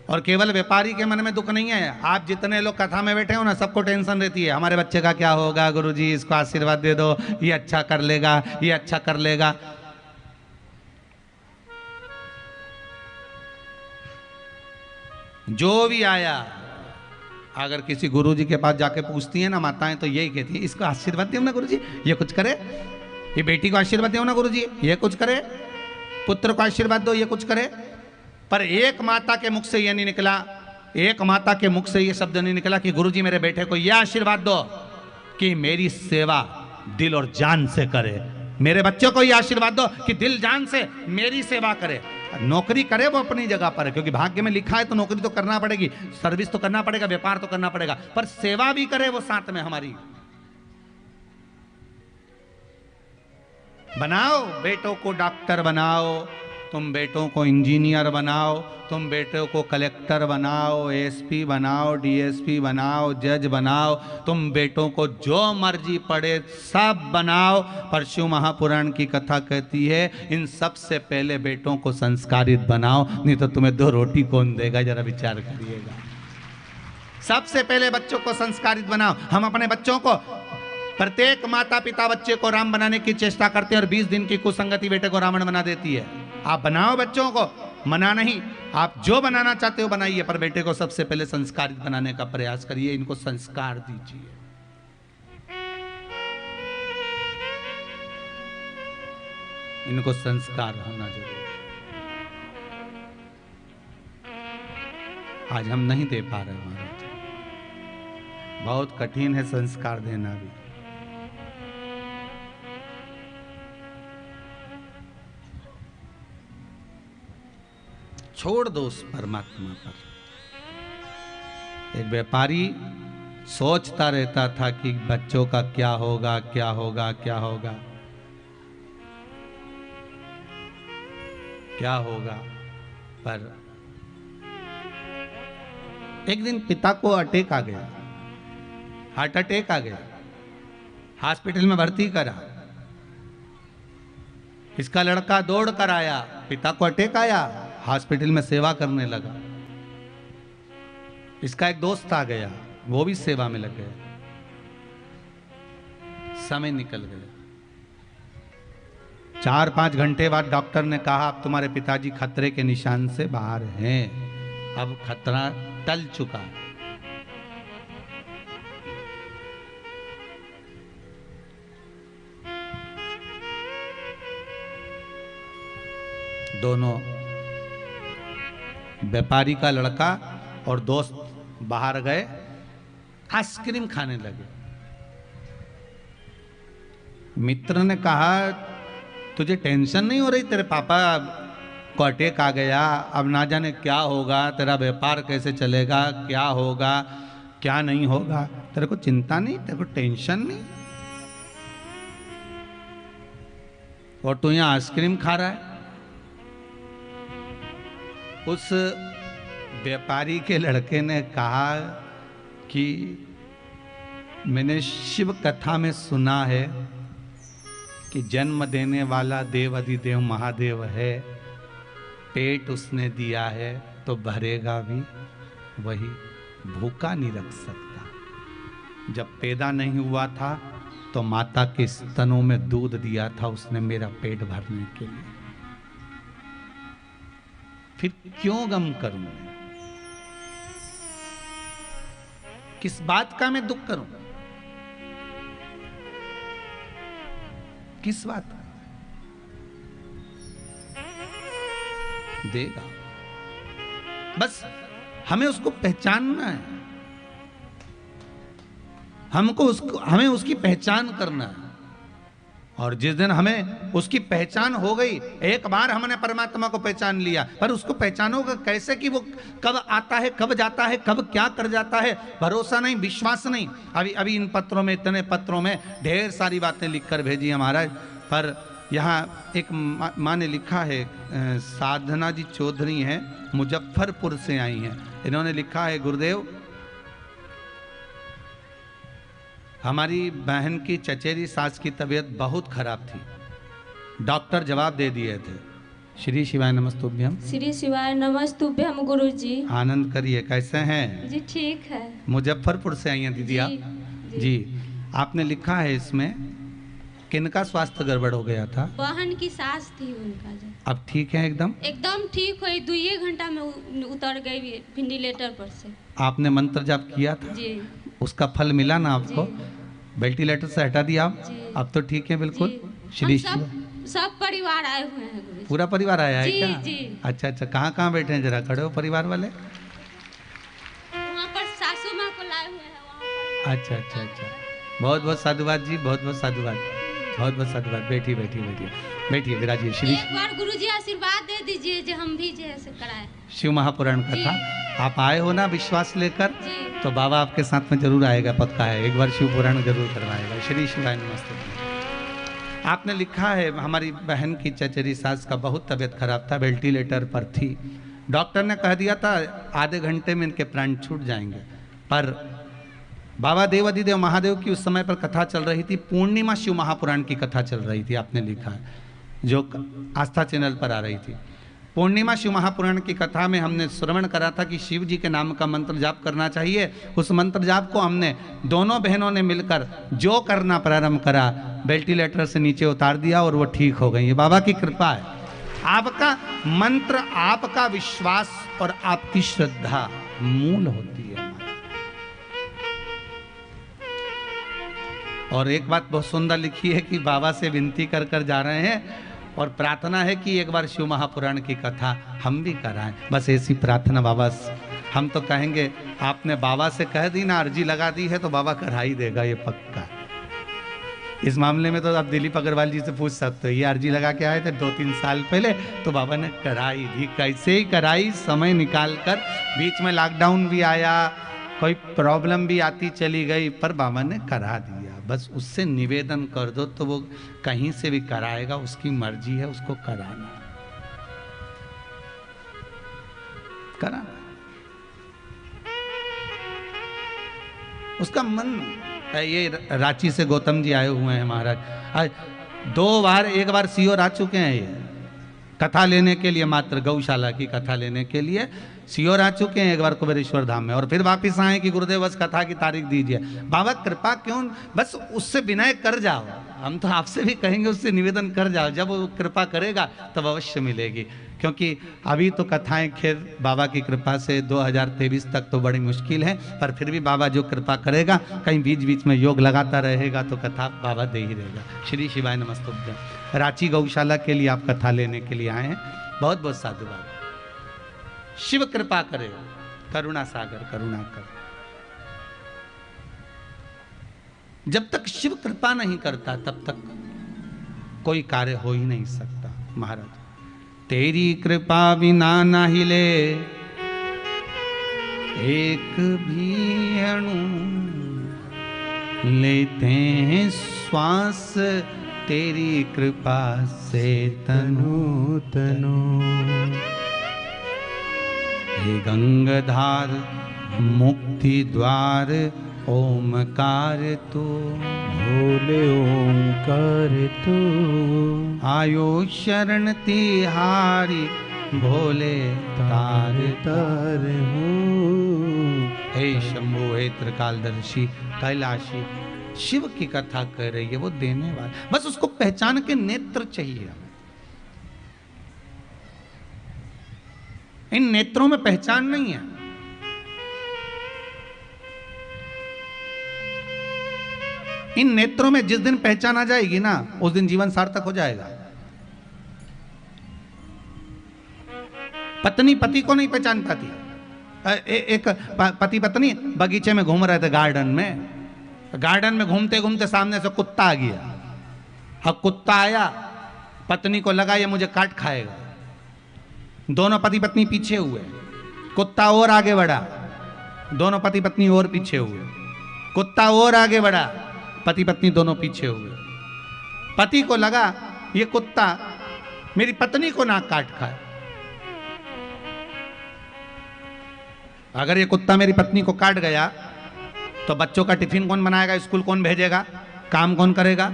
और केवल व्यापारी के मन में दुख नहीं है, आप जितने लोग कथा में बैठे हो ना, सबको टेंशन रहती है, हमारे बच्चे का क्या होगा, गुरुजी इसको आशीर्वाद दे दो, ये अच्छा कर लेगा, ये अच्छा कर लेगा। जो भी आया, अगर किसी गुरुजी के पास जाके पूछती है ना माताएं, तो यही कहती है, इसको आशीर्वाद दो ना गुरुजी, ये कुछ करे, ये बेटी को आशीर्वाद दो ना गुरुजी, ये कुछ करे, पुत्र को आशीर्वाद दो, ये कुछ करे। पर एक माता के मुख से यह नहीं निकला, एक माता के मुख से यह शब्द नहीं निकला कि गुरुजी मेरे बेटे को यह आशीर्वाद दो कि मेरी सेवा दिल और जान से करे, मेरे बच्चों को यह आशीर्वाद दो कि दिल जान से मेरी सेवा करे। नौकरी करे वो अपनी जगह पर है, क्योंकि भाग्य में लिखा है तो नौकरी तो करना पड़ेगी, सर्विस तो करना पड़ेगा, व्यापार तो करना पड़ेगा, पर सेवा भी करे वो साथ में हमारी। बनाओ बेटों को डॉक्टर बनाओ, तुम बेटों को इंजीनियर बनाओ, तुम बेटों को कलेक्टर बनाओ, एसपी बनाओ, डीएसपी बनाओ, जज बनाओ, तुम बेटों को जो मर्जी पड़े सब बनाओ। पर शिव महापुराण की कथा कहती है इन सब से पहले बेटों को संस्कारित बनाओ, नहीं तो तुम्हें दो रोटी कौन देगा, जरा विचार करिएगा। सबसे पहले बच्चों को संस्कारित बनाओ। हम अपने बच्चों को, प्रत्येक माता पिता बच्चे को राम बनाने की चेष्टा करते हैं और 20 दिन की कुसंगति बेटे को रावण बना देती है। आप बनाओ बच्चों को, मना नहीं, आप जो बनाना चाहते हो बनाइए, पर बेटे को सबसे पहले संस्कारित बनाने का प्रयास करिए, इनको संस्कार दीजिए। इनको संस्कार होना जरूरी है। आज हम नहीं दे पा रहे महाराज, बहुत कठिन है संस्कार देना भी। छोड़ दो उस परमात्मा पर। एक व्यापारी सोचता रहता था कि बच्चों का क्या होगा, क्या होगा, क्या होगा, क्या होगा। पर एक दिन पिता को अटैक आ गया, हार्ट अटैक आ गया, हॉस्पिटल में भर्ती करा। इसका लड़का दौड़ कर आया, पिता को अटैक आया, हॉस्पिटल में सेवा करने लगा। इसका एक दोस्त आ गया, वो भी सेवा में लग गया। समय निकल गया। 4-5 घंटे बाद डॉक्टर ने कहा अब तुम्हारे पिताजी खतरे के निशान से बाहर हैं, अब खतरा टल चुका है। दोनों व्यापारी का लड़का और दोस्त बाहर गए, आइसक्रीम खाने लगे। मित्र ने कहा तुझे टेंशन नहीं हो रही, तेरे पापा को अटैक आ गया, अब ना जाने क्या होगा, तेरा व्यापार कैसे चलेगा, क्या होगा क्या नहीं होगा, तेरे को चिंता नहीं, तेरे को टेंशन नहीं, और तू यहाँ आइसक्रीम खा रहा है। उस व्यापारी के लड़के ने कहा कि मैंने शिव कथा में सुना है कि जन्म देने वाला देव अधिदेव महादेव है, पेट उसने दिया है तो भरेगा भी वही, भूखा नहीं रख सकता। जब पैदा नहीं हुआ था तो माता के स्तनों में दूध दिया था उसने मेरा पेट भरने के लिए, फिर क्यों गम करूं मैं, किस बात का मैं दुख करूं, किस बात का। देगा। बस हमें उसको पहचानना है, हमें उसकी पहचान करना है। और जिस दिन हमें उसकी पहचान हो गई, एक बार हमने परमात्मा को पहचान लिया, पर उसको पहचानोगे कैसे कि वो कब आता है, कब जाता है, कब क्या कर जाता है, भरोसा नहीं, विश्वास नहीं। अभी इन पत्रों में, इतने पत्रों में ढेर सारी बातें लिखकर भेजी है महाराज। पर यहाँ एक माँ ने लिखा है, साधना जी चौधरी हैं, मुजफ्फरपुर से आई हैं। इन्होंने लिखा है, गुरुदेव हमारी बहन की चचेरी सास की तबीयत बहुत खराब थी, डॉक्टर जवाब दे दिए थे। श्री शिवाय नमस्तुभ्यम। श्री शिवाय नमस्तुभ्यम गुरु जी। आनंद करिए, कैसे हैं जी ठीक है। मुजफ्फरपुर से आई हैं दीदी जी, आप? जी। आपने लिखा है इसमें किनका स्वास्थ्य गड़बड़ हो गया था? बहन की सास थी उनका। जो अब ठीक है एकदम? एकदम ठीक हुई, 2 घंटा में उतर गई वेंटिलेटर पर से। आपने मंत्र जाप किया था? जी। उसका फल मिला ना आपको? वेंटिलेटर से हटा दिया आप? जी। अब तो ठीक है बिल्कुल? हम सब परिवार आए हुए हैं गुरु जी। पूरा परिवार आया है जी, क्या? जी। अच्छा अच्छा, कहाँ कहाँ बैठे हैं, जरा खड़े हो परिवार वाले? वहाँ पर सासू माँ को लाए हुए हैं वहाँ पर। अच्छा अच्छा अच्छा, बहुत बहुत साधुवाद जी, बहुत बहुत साधुवाद, बहुत बहुत साधुवाद। बैठिए बैठिए बैठिए बैठिए, विराजिए। श्री एक बार गुरु जी आशीर्वाद दे दीजिए जो हम भी जैसे कराए। शिव महापुराण कथा आप आए हो ना विश्वास लेकर, जी। तो बाबा आपके साथ में जरूर आएगा, पक्का है। एक बार शिव पुराण जरूर करवाएगा। श्री शिवाय नमस्ते। आपने लिखा है, हमारी बहन की चचेरी सास का बहुत तबीयत खराब था, वेंटिलेटर पर थी, डॉक्टर ने कह दिया था आधे घंटे में इनके प्राण छूट जाएंगे। पर बाबा देवाधिदेव महादेव की उस समय पर कथा चल रही थी, पूर्णिमा शिव महापुराण की कथा चल रही थी, आपने लिखा है, जो आस्था चैनल पर आ रही थी। पूर्णिमा शिव महापुराण की कथा में हमने श्रवण करा था कि शिव जी के नाम का मंत्र जाप करना चाहिए। उस मंत्र जाप को हमने दोनों बहनों ने मिलकर जो करना प्रारंभ करा, वेंटिलेटर से नीचे उतार दिया और वो ठीक हो गई। ये बाबा की कृपा है। आपका मंत्र, आपका विश्वास और आपकी श्रद्धा मूल होती है। और एक बात बहुत सुंदर लिखी है कि बाबा से विनती कर कर जा रहे हैं और प्रार्थना है कि एक बार शिव महापुराण की कथा हम भी कराएं। बस ऐसी प्रार्थना बाबा से हम तो कहेंगे, आपने बाबा से कह दी ना, अर्जी लगा दी है तो बाबा करा ही देगा, ये पक्का। इस मामले में तो आप दिलीप अग्रवाल जी से पूछ सकते हो, ये अर्जी लगा के आए थे 2-3 साल पहले, तो बाबा ने कराई दी। कैसे ही कराई, समय निकाल कर। बीच में लॉकडाउन भी आया, कोई प्रॉब्लम भी आती चली गई, पर बाबा ने करा दिया। बस उससे निवेदन कर दो तो वो कहीं से भी कराएगा, उसकी मर्जी है, उसको कराना कराना उसका मन। ये रांची से गौतम जी आए हुए हैं महाराज, 2 बार, एक बार सीओर आ चुके हैं ये कथा लेने के लिए, मात्र गौशाला की कथा लेने के लिए सीओर आ चुके हैं, एक बार कुबेरेश्वर धाम में, और फिर वापस आए कि गुरुदेव बस कथा की तारीख दीजिए। बाबा कृपा क्यों, बस उससे विनय कर जाओ। हम तो आपसे भी कहेंगे, उससे निवेदन कर जाओ, जब वो कृपा करेगा तब अवश्य मिलेगी। क्योंकि अभी तो कथाएं खैर बाबा की कृपा से 2023 तक तो बड़ी मुश्किल है, पर फिर भी बाबा जो कृपा करेगा, कहीं बीच बीच में योग लगाता रहेगा तो कथा बाबा दे ही रहेगा। श्री शिवाय नमस्तुभ्यम। रांची गौशाला के लिए आप कथा लेने के लिए आए हैं, बहुत बहुत साधुवाद। शिव कृपा करे, करुणा सागर करुणा कर। जब तक शिव कृपा नहीं करता तब तक कोई कार्य हो ही नहीं सकता। महाराज, तेरी कृपा बिना ना हिले एक भी अणु, लेते हैं श्वास तेरी कृपा से तनु तनु। हे गंगाधार मुक्ति द्वार ओमकार तू, भोले ओमकार तू, आयो शरण तिहारी भोले तार तार हो। हे शंभु, हे त्रिकालदर्शी कैलाशी, शिव की कथा कर रही है, वो देने वाला। बस उसको पहचान के नेत्र चाहिए हमें। इन नेत्रों में पहचान नहीं है। इन नेत्रों में जिस दिन पहचान आ जाएगी ना, उस दिन जीवन सार्थक हो जाएगा। पत्नी पति को नहीं पहचान पाती। एक पति पत्नी बगीचे में घूम रहे थे, गार्डन में घूमते घूमते सामने से कुत्ता आ गया। अब कुत्ता आया, पत्नी को लगा ये मुझे काट खाएगा। दोनों पति पत्नी पीछे हुए, कुत्ता और आगे बढ़ा, दोनों पति पत्नी और पीछे हुए, कुत्ता और आगे बढ़ा, पति पत्नी दोनों पीछे हुए। पति को लगा ये कुत्ता मेरी पत्नी को ना काट खाए, अगर ये कुत्ता मेरी पत्नी को काट गया तो बच्चों का टिफिन कौन बनाएगा, स्कूल कौन भेजेगा, काम कौन करेगा,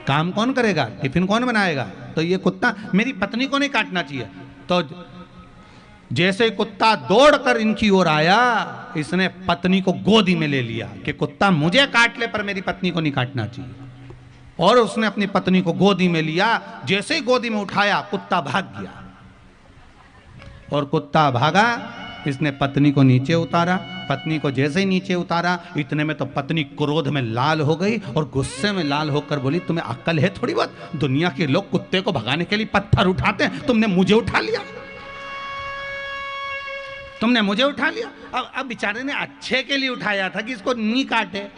काम कौन करेगा, टिफिन कौन बनाएगा। तो ये कुत्ता मेरी पत्नी को नहीं काटना चाहिए। तो जैसे कुत्ता दौड़कर इनकी ओर आया, इसने पत्नी को गोदी में ले लिया कि कुत्ता मुझे काट ले पर मेरी पत्नी को नहीं काटना चाहिए। और उसने अपनी पत्नी को गोदी में लिया, जैसे ही गोदी में उठाया कुत्ता भाग गया। और कुत्ता भागा, इसने पत्नी को नीचे उतारा, पत्नी को जैसे ही नीचे उतारा इतने में तो पत्नी क्रोध में लाल हो गई और गुस्से में लाल होकर बोली, तुम्हें अक्ल है थोड़ी बहुत, दुनिया के लोग कुत्ते को भगाने के लिए पत्थर उठाते हैं, तुमने मुझे उठा लिया, तुमने मुझे उठा लिया। अब बेचारे ने अच्छे के लिए उठाया था कि इसको नहीं काटे,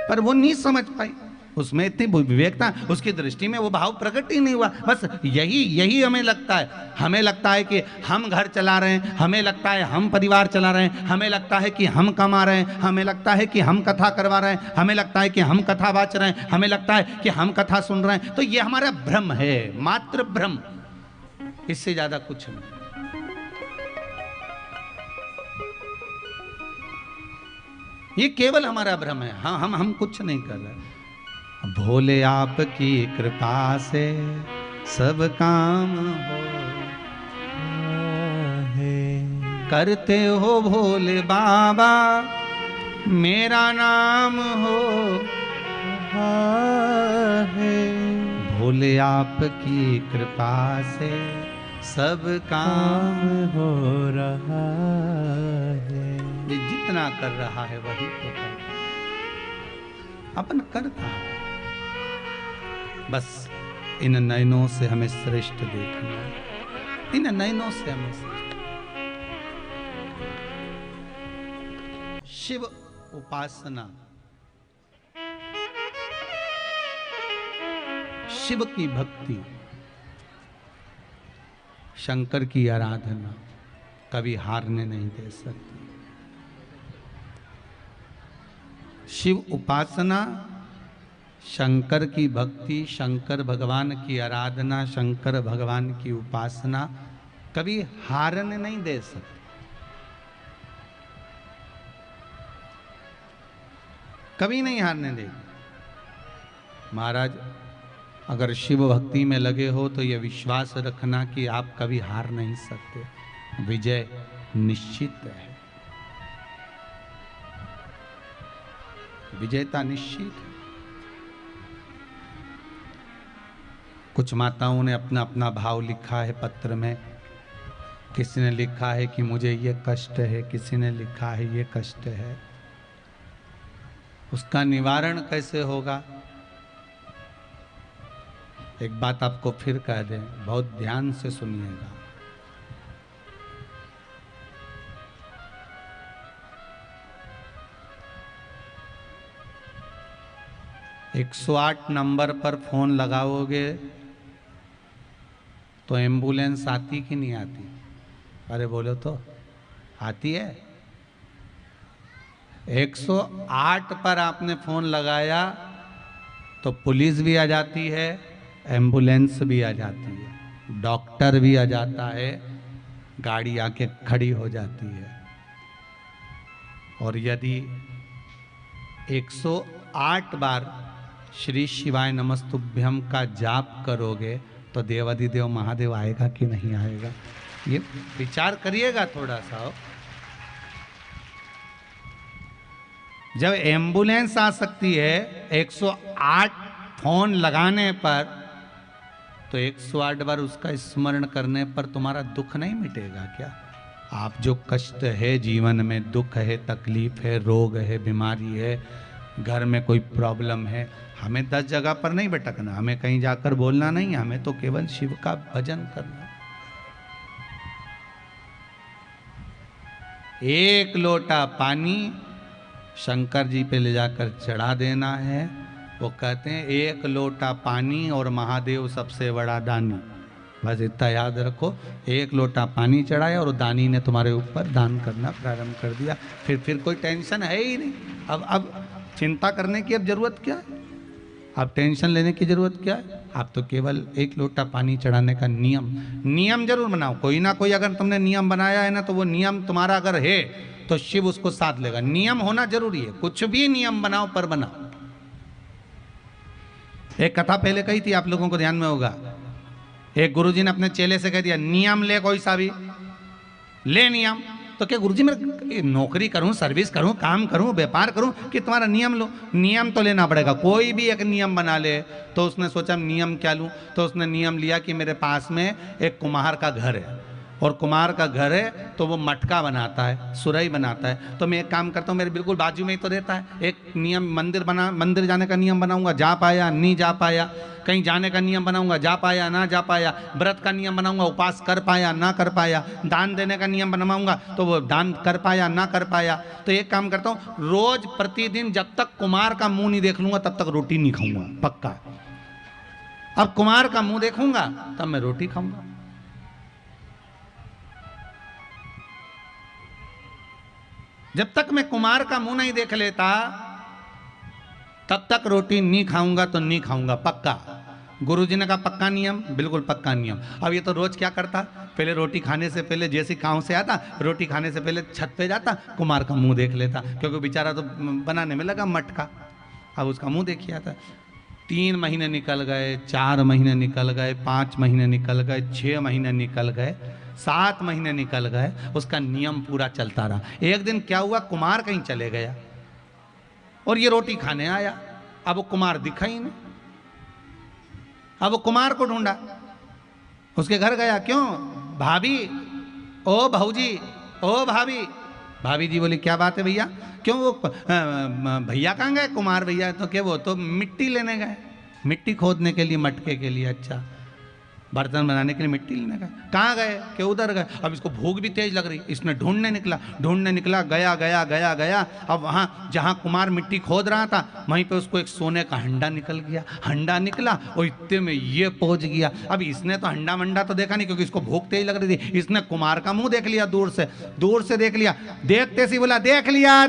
पर वो नहीं समझ पाई, उसमें इतनी विवेक था, उसकी दृष्टि में वो भाव प्रकट ही नहीं हुआ। बस यही हमें लगता है कि हम घर चला रहे हैं, हमें लगता है हम परिवार चला रहे हैं, हमें लगता है कि हम कमा रहे हैं, हमें लगता है कि हम कथा करवा रहे हैं, हमें लगता है कि हम कथा वाच रहे हैं, हमें लगता है कि हम कथा सुन रहे हैं। तो ये हमारा भ्रम है, मात्र भ्रम, इससे ज्यादा कुछ नहीं। ये केवल हमारा भ्रम है। हाँ, हम कुछ नहीं कर रहे। भोले आपकी कृपा से सब काम हो करते हो भोले बाबा, मेरा नाम हो भोले आपकी कृपा से सब काम हो रहा है। जितना कर रहा है वही तो कर रहा है, अपन करता है। बस इन नयनों से हमें श्रेष्ठ देखना है, इन नयनों से हमें श्रेष्ठ। शिव उपासना, शिव की भक्ति, शंकर की आराधना कभी हारने नहीं दे सकती। शिव उपासना, शंकर की भक्ति, शंकर भगवान की आराधना, शंकर भगवान की उपासना कभी हारने नहीं दे सकती। कभी नहीं हारने देगी। महाराज अगर शिव भक्ति में लगे हो तो यह विश्वास रखना कि आप कभी हार नहीं सकते, विजय निश्चित है, विजेता निश्चित है। कुछ माताओं ने अपना अपना भाव लिखा है पत्र में। किसी ने लिखा है कि मुझे ये कष्ट है, किसी ने लिखा है ये कष्ट है। उसका निवारण कैसे होगा? एक बात आपको फिर कह दें, बहुत ध्यान से सुनिएगा। एक 108 नंबर पर फोन लगाओगे तो एम्बुलेंस आती कि नहीं आती? अरे बोलो तो, आती है। 108 पर आपने फोन लगाया तो पुलिस भी आ जाती है, एम्बुलेंस भी आ जाती है, डॉक्टर भी आ जाता है, गाड़ी आके खड़ी हो जाती है। और यदि 108 बार श्री शिवाय नमस्तुभ्यम का जाप करोगे तो देवाधिदेव महादेव आएगा कि नहीं आएगा? ये विचार करिएगा थोड़ा सा। जब एम्बुलेंस आ सकती है 108 फोन लगाने पर, तो 108 बार उसका स्मरण करने पर तुम्हारा दुख नहीं मिटेगा क्या? आप जो कष्ट है जीवन में, दुख है, तकलीफ है, रोग है, बीमारी है, घर में कोई प्रॉब्लम है, हमें 10 जगह पर नहीं भटकना, हमें कहीं जाकर बोलना नहीं, हमें तो केवल शिव का भजन करना। एक लोटा पानी शंकर जी पे ले जाकर चढ़ा देना है। वो कहते हैं एक लोटा पानी और महादेव सबसे बड़ा दानी। बस इतना याद रखो, एक लोटा पानी चढ़ाया और दानी ने तुम्हारे ऊपर दान करना प्रारंभ कर दिया। फिर कोई टेंशन है ही नहीं। अब चिंता करने की अब जरूरत क्या है, अब टेंशन लेने की जरूरत क्या है। आप तो केवल एक लोटा पानी चढ़ाने का नियम जरूर बनाओ। कोई ना कोई अगर तुमने नियम बनाया है ना, तो वो नियम तुम्हारा अगर है तो शिव उसको साथ लेगा। नियम होना जरूरी है, कुछ भी नियम बनाओ पर बनाओ। एक कथा पहले कही थी, आप लोगों को ध्यान में होगा। एक गुरुजी ने अपने चेले से कह दिया, नियम ले कोई सा भी ले नियम। तो क्या गुरुजी मैं नौकरी करूं, सर्विस करूं, काम करूं, व्यापार करूं कि तुम्हारा नियम लो? नियम तो लेना पड़ेगा। कोई भी एक नियम बना ले। तो उसने सोचा नियम क्या लूं, तो उसने नियम लिया कि मेरे पास में एक कुम्हार का घर है, और कुम्हार का घर है तो वो मटका बनाता है, सुराही बनाता है। तो मैं एक काम करता हूँ, मेरे बिल्कुल बाजू में ही तो रहता है। एक नियम मंदिर जाने का नियम बनाऊंगा, जा पाया नहीं जा पाया। कहीं जाने का नियम बनाऊंगा, जा पाया ना जा पाया। व्रत का नियम बनाऊंगा, उपास कर पाया ना कर पाया। दान देने का नियम बनवाऊंगा तो वो दान कर पाया ना कर पाया। तो एक काम करता हूँ, रोज प्रतिदिन जब तक कुम्हार का मुंह नहीं देख लूंगा तब तक रोटी नहीं खाऊंगा, पक्का। अब कुम्हार का मुंह देखूंगा तब मैं रोटी खाऊंगा। जब तक मैं कुम्हार का मुंह नहीं देख लेता तब तक रोटी नहीं खाऊंगा, तो नहीं खाऊंगा पक्का। गुरुजी ने कहा पक्का नियम, बिल्कुल पक्का नियम। अब ये तो रोज क्या करता, पहले रोटी खाने से पहले जैसे गांव से आता, रोटी खाने से पहले छत पे जाता, कुम्हार का मुंह देख लेता, क्योंकि बेचारा तो बनाने में लगा मटका। अब उसका मुंह देखिए आता। 3 महीने निकल गए, 4 महीने निकल गए, 5 महीने निकल गए, 6 महीने निकल गए, 7 महीने निकल गए। उसका नियम पूरा चलता रहा। एक दिन क्या हुआ, कुम्हार कहीं चले गया और ये रोटी खाने आया। अब वो कुम्हार दिखा ही नहीं। अब वो कुम्हार को ढूंढा, उसके घर गया। क्यों भाभी, ओ भाऊजी, ओ भाभी। भाभी जी बोली क्या बात है भैया? क्यों वो भैया कहाँ गए? कुम्हार भैया। तो क्या वो तो मिट्टी लेने गए, मिट्टी खोदने के लिए, मटके के लिए। अच्छा, बर्तन बनाने के लिए मिट्टी लेने गए। कहाँ गए? कि उधर गए। अब इसको भूख भी तेज लग रही, इसने ढूंढने निकला, गया। अब वहाँ जहाँ कुम्हार मिट्टी खोद रहा था वहीं पे उसको एक सोने का हंडा निकल गया। हंडा निकला और इतने में ये पहुंच गया। अब इसने तो हंडा मंडा तो देखा नहीं, क्योंकि इसको भूख तेज लग रही थी। इसने कुम्हार का मुंह देख लिया, दूर से देख लिया। देखते सी बोला देख लिया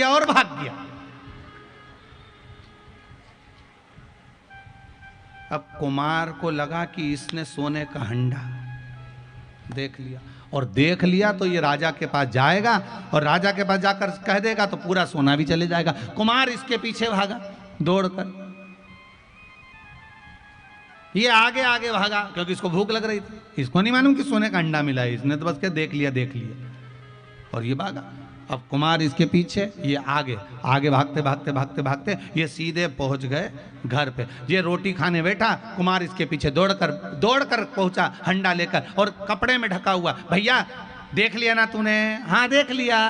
और भाग गया। अब कुमार को लगा कि इसने सोने का हंडा देख लिया, और देख लिया तो ये राजा के पास जाएगा, और राजा के पास जाकर कह देगा तो पूरा सोना भी चले जाएगा। कुमार इसके पीछे भागा दौड़कर, ये आगे भागा, क्योंकि इसको भूख लग रही थी। इसको नहीं मालूम कि सोने का अंडा मिला है, इसने तो बस क्या देख लिया, और ये भागा। अब कुमार इसके पीछे, ये आगे भागते ये सीधे पहुंच गए घर पे। ये रोटी खाने बैठा, कुमार इसके पीछे दौड़कर पहुंचा हंडा लेकर, और कपड़े में ढका हुआ। भैया देख लिया ना तूने? हाँ देख लिया।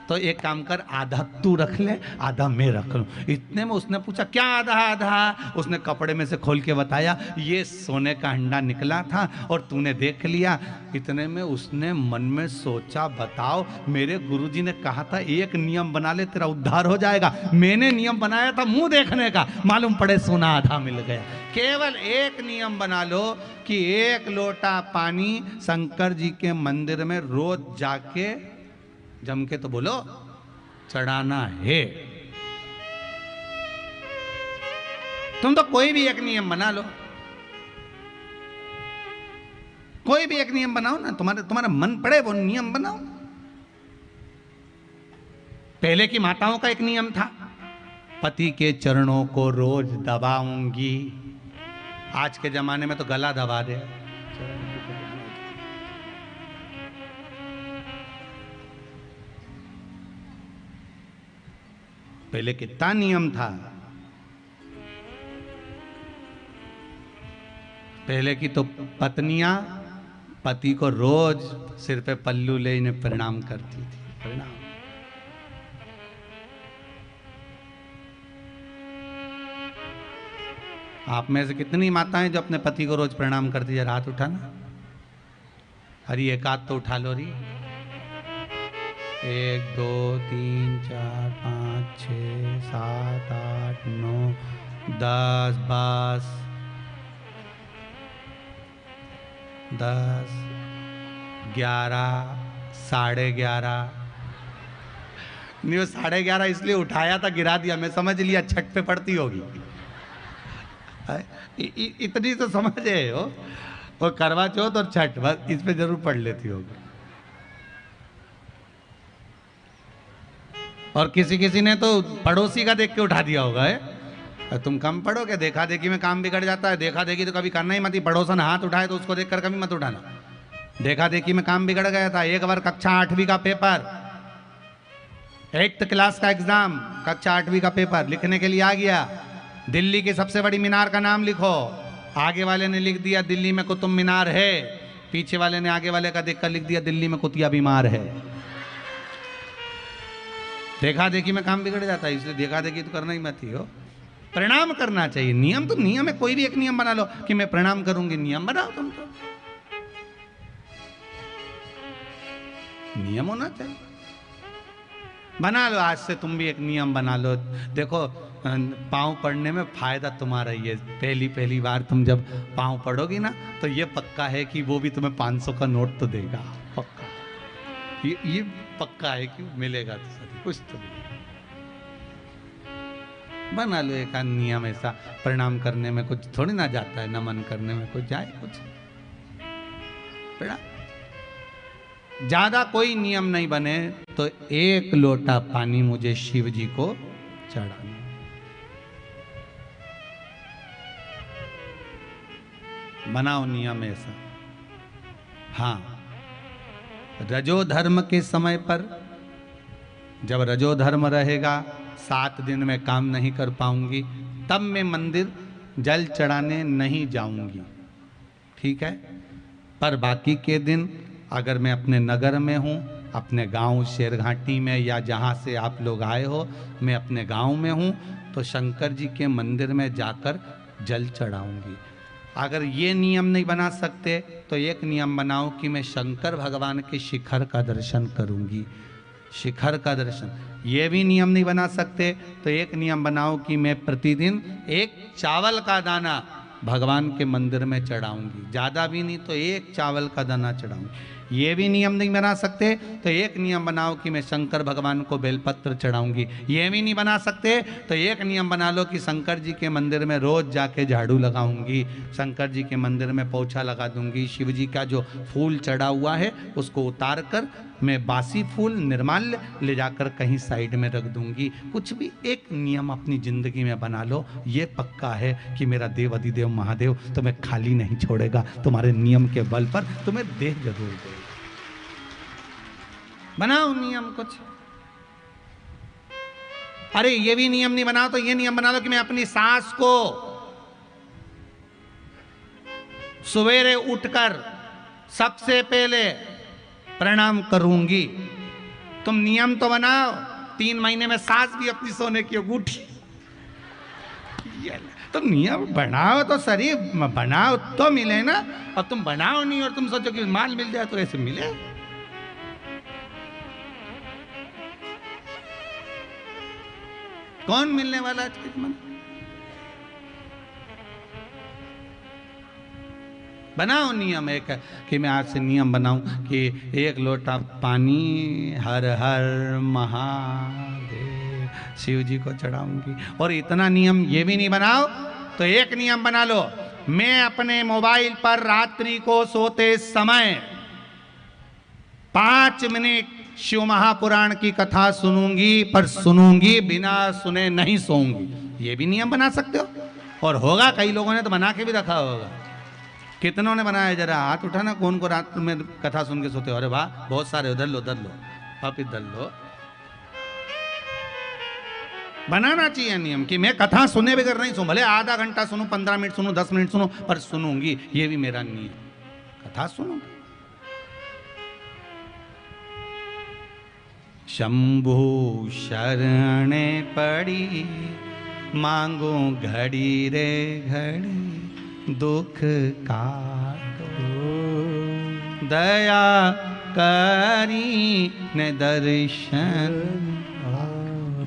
तो एक काम कर, आधा तू रख ले, आधा मैं रख लूं। इतने में उसने पूछा क्या आधा? उसने कपड़े में से खोल के बताया, ये सोने का हंडा निकला था और तूने देख लिया। इतने में उसने मन में सोचा, बताओ, मेरे गुरुजी ने कहा था एक नियम बना ले तेरा उद्धार हो जाएगा। मैंने नियम बनाया था मुंह देखने का, मालूम पड़े सोना आधा मिल गया। केवल एक नियम बना लो कि 1 लोटा पानी शंकर जी के मंदिर में रोज जाके जम के तो बोलो चढ़ाना है। तुम तो कोई भी एक नियम बना लो, कोई भी एक नियम बनाओ ना, तुम्हारा मन पड़े वो नियम बनाओ। पहले की माताओं का एक नियम था, पति के चरणों को रोज दबाऊंगी। आज के जमाने में तो गला दबा दे। पहले कितना नियम था। पहले की तो पत्नियां पति को रोज सिर पे पल्लू ले इन्हें प्रणाम करती थी। प्रणाम। आप में से कितनी माताएं जो अपने पति को रोज प्रणाम करती है? हाथ उठाना। अरे एक हाथ तो उठा लो री। 1 2 3 4 5 6 7 8 9 10 बस 10 11 11:30। नहीं वो 11:30 इसलिए उठाया था, गिरा दिया, मैं समझ लिया छठ पे पड़ती होगी। इतनी तो समझ है वो करवा चौथ और छठ, बस इस पे जरूर पढ़ लेती होगी। और किसी किसी ने तो पड़ोसी का देख के उठा दिया होगा है। तुम कम पढ़ो क्या? देखा देखी में काम बिगड़ जाता है। देखा देखी तो कभी करना ही मत। पड़ोसन हाथ उठाए तो उसको देखकर कभी मत उठाना। देखा देखी में काम बिगड़ गया था। एक बार कक्षा 8वीं का पेपर, 8th क्लास का एग्जाम, कक्षा 8वीं का पेपर लिखने के लिए आ गया। दिल्ली की सबसे बड़ी मीनार का नाम लिखो। आगे वाले ने लिख दिया दिल्ली में कुतुब मीनार है, पीछे वाले ने आगे वाले का देखकर लिख दिया दिल्ली में कुतिया बीमार है। देखा देखी में काम बिगड़ जाता है, इसलिए देखा देखी तो करना ही मत ही हो। प्रणाम करना चाहिए। नियम तो नियम है, कोई भी एक नियम बना लो कि मैं प्रणाम करूंगी। नियम बनाओ तुम तो, नियम होना चाहिए। बना लो, आज से तुम भी एक नियम बना लो। देखो पाँव पड़ने में फायदा तुम्हारा ही है। पहली बार तुम जब पाँव पड़ोगी ना तो ये पक्का है कि वो भी तुम्हें 500 का नोट तो देगा, पक्का। ये पक्का है कि मिलेगा तो सही कुछ तो बना लो एक नियम ऐसा। प्रणाम करने में कुछ थोड़ी ना जाता है, नमन करने में कुछ जाए कुछ। ज्यादा कोई नियम नहीं बने तो 1 लोटा पानी मुझे शिव जी को चढ़ाना। बनाओ नियम ऐसा। हाँ, रजो धर्म के समय पर, जब रजो धर्म रहेगा 7 दिन में काम नहीं कर पाऊंगी, तब मैं मंदिर जल चढ़ाने नहीं जाऊंगी, ठीक है। पर बाकी के दिन अगर मैं अपने नगर में हूँ, अपने गांव शेरघाटी में, या जहाँ से आप लोग आए हो, मैं अपने गांव में हूँ, तो शंकर जी के मंदिर में जाकर जल चढ़ाऊंगी। अगर ये नियम नहीं बना सकते तो एक नियम बनाओ कि मैं शंकर भगवान के शिखर का दर्शन करूंगी। शिखर का दर्शन। ये भी नियम नहीं बना सकते तो एक नियम बनाओ कि मैं प्रतिदिन 1 चावल का दाना भगवान के मंदिर में चढ़ाऊंगी। ज़्यादा भी नहीं तो 1 चावल का दाना चढ़ाऊंगी। ये भी नियम नहीं बना सकते तो एक नियम बनाओ कि मैं शंकर भगवान को बेलपत्र चढ़ाऊंगी। ये भी नहीं बना सकते तो एक नियम बना लो कि शंकर जी के मंदिर में रोज जाके झाड़ू लगाऊंगी, शंकर जी के मंदिर में पोछा लगा दूंगी। शिव जी का जो फूल चढ़ा हुआ है उसको उतार कर मैं बासी फूल निर्माल्य ले जाकर कहीं साइड में रख दूंगी। कुछ भी एक नियम अपनी जिंदगी में बना लो। ये पक्का है कि मेरा देव अधिदेव महादेव तुम्हें खाली नहीं छोड़ेगा। तुम्हारे नियम के बल पर तुम्हें देह जरूर देगा। बनाओ नियम कुछ। अरे ये भी नियम नहीं बनाओ तो ये नियम बना लो कि मैं अपनी सास को सवेरे उठकर सबसे पहले प्रणाम करूंगी। तुम नियम तो बनाओ। 3 महीने में सास भी अपनी सोने की अंगूठी। तुम नियम बनाओ तो सही, बनाओ तो मिले ना। और तुम बनाओ नहीं और तुम सोचो कि माल मिल जाए तो ऐसे मिले। कौन मिलने वाला आज के जमाने? बनाओ नियम एक कि मैं आज से नियम बनाऊं कि 1 लोटा पानी हर हर महादेव शिव जी को चढ़ाऊंगी। और इतना नियम ये भी नहीं बनाओ तो एक नियम बना लो, मैं अपने मोबाइल पर रात्रि को सोते समय 5 मिनट शिव महापुराण की कथा सुनूंगी, पर सुनूंगी बिना सुने नहीं सोऊंगी। ये भी नियम बना सकते हो। और होगा, कई लोगों ने तो बना के भी रखा होगा। कितनों ने बनाया? जरा हाथ उठाना, कौन को रात में कथा सुन के सोते हो? अरे वाह, बहुत सारे। उधर लो आप इधर लो। बनाना चाहिए नियम कि मैं कथा सुने बगैर नहीं सुनूं। भले आधा घंटा सुनूं, 15 मिनट सुनूं, 10 मिनट सुनूं, पर सुनूंगी। ये भी मेरा नियम, कथा सुनूंगी। शंभु शरणे पड़ी मांगू घड़ी रे घड़ी दुख काटो, दया करी ने दर्शन।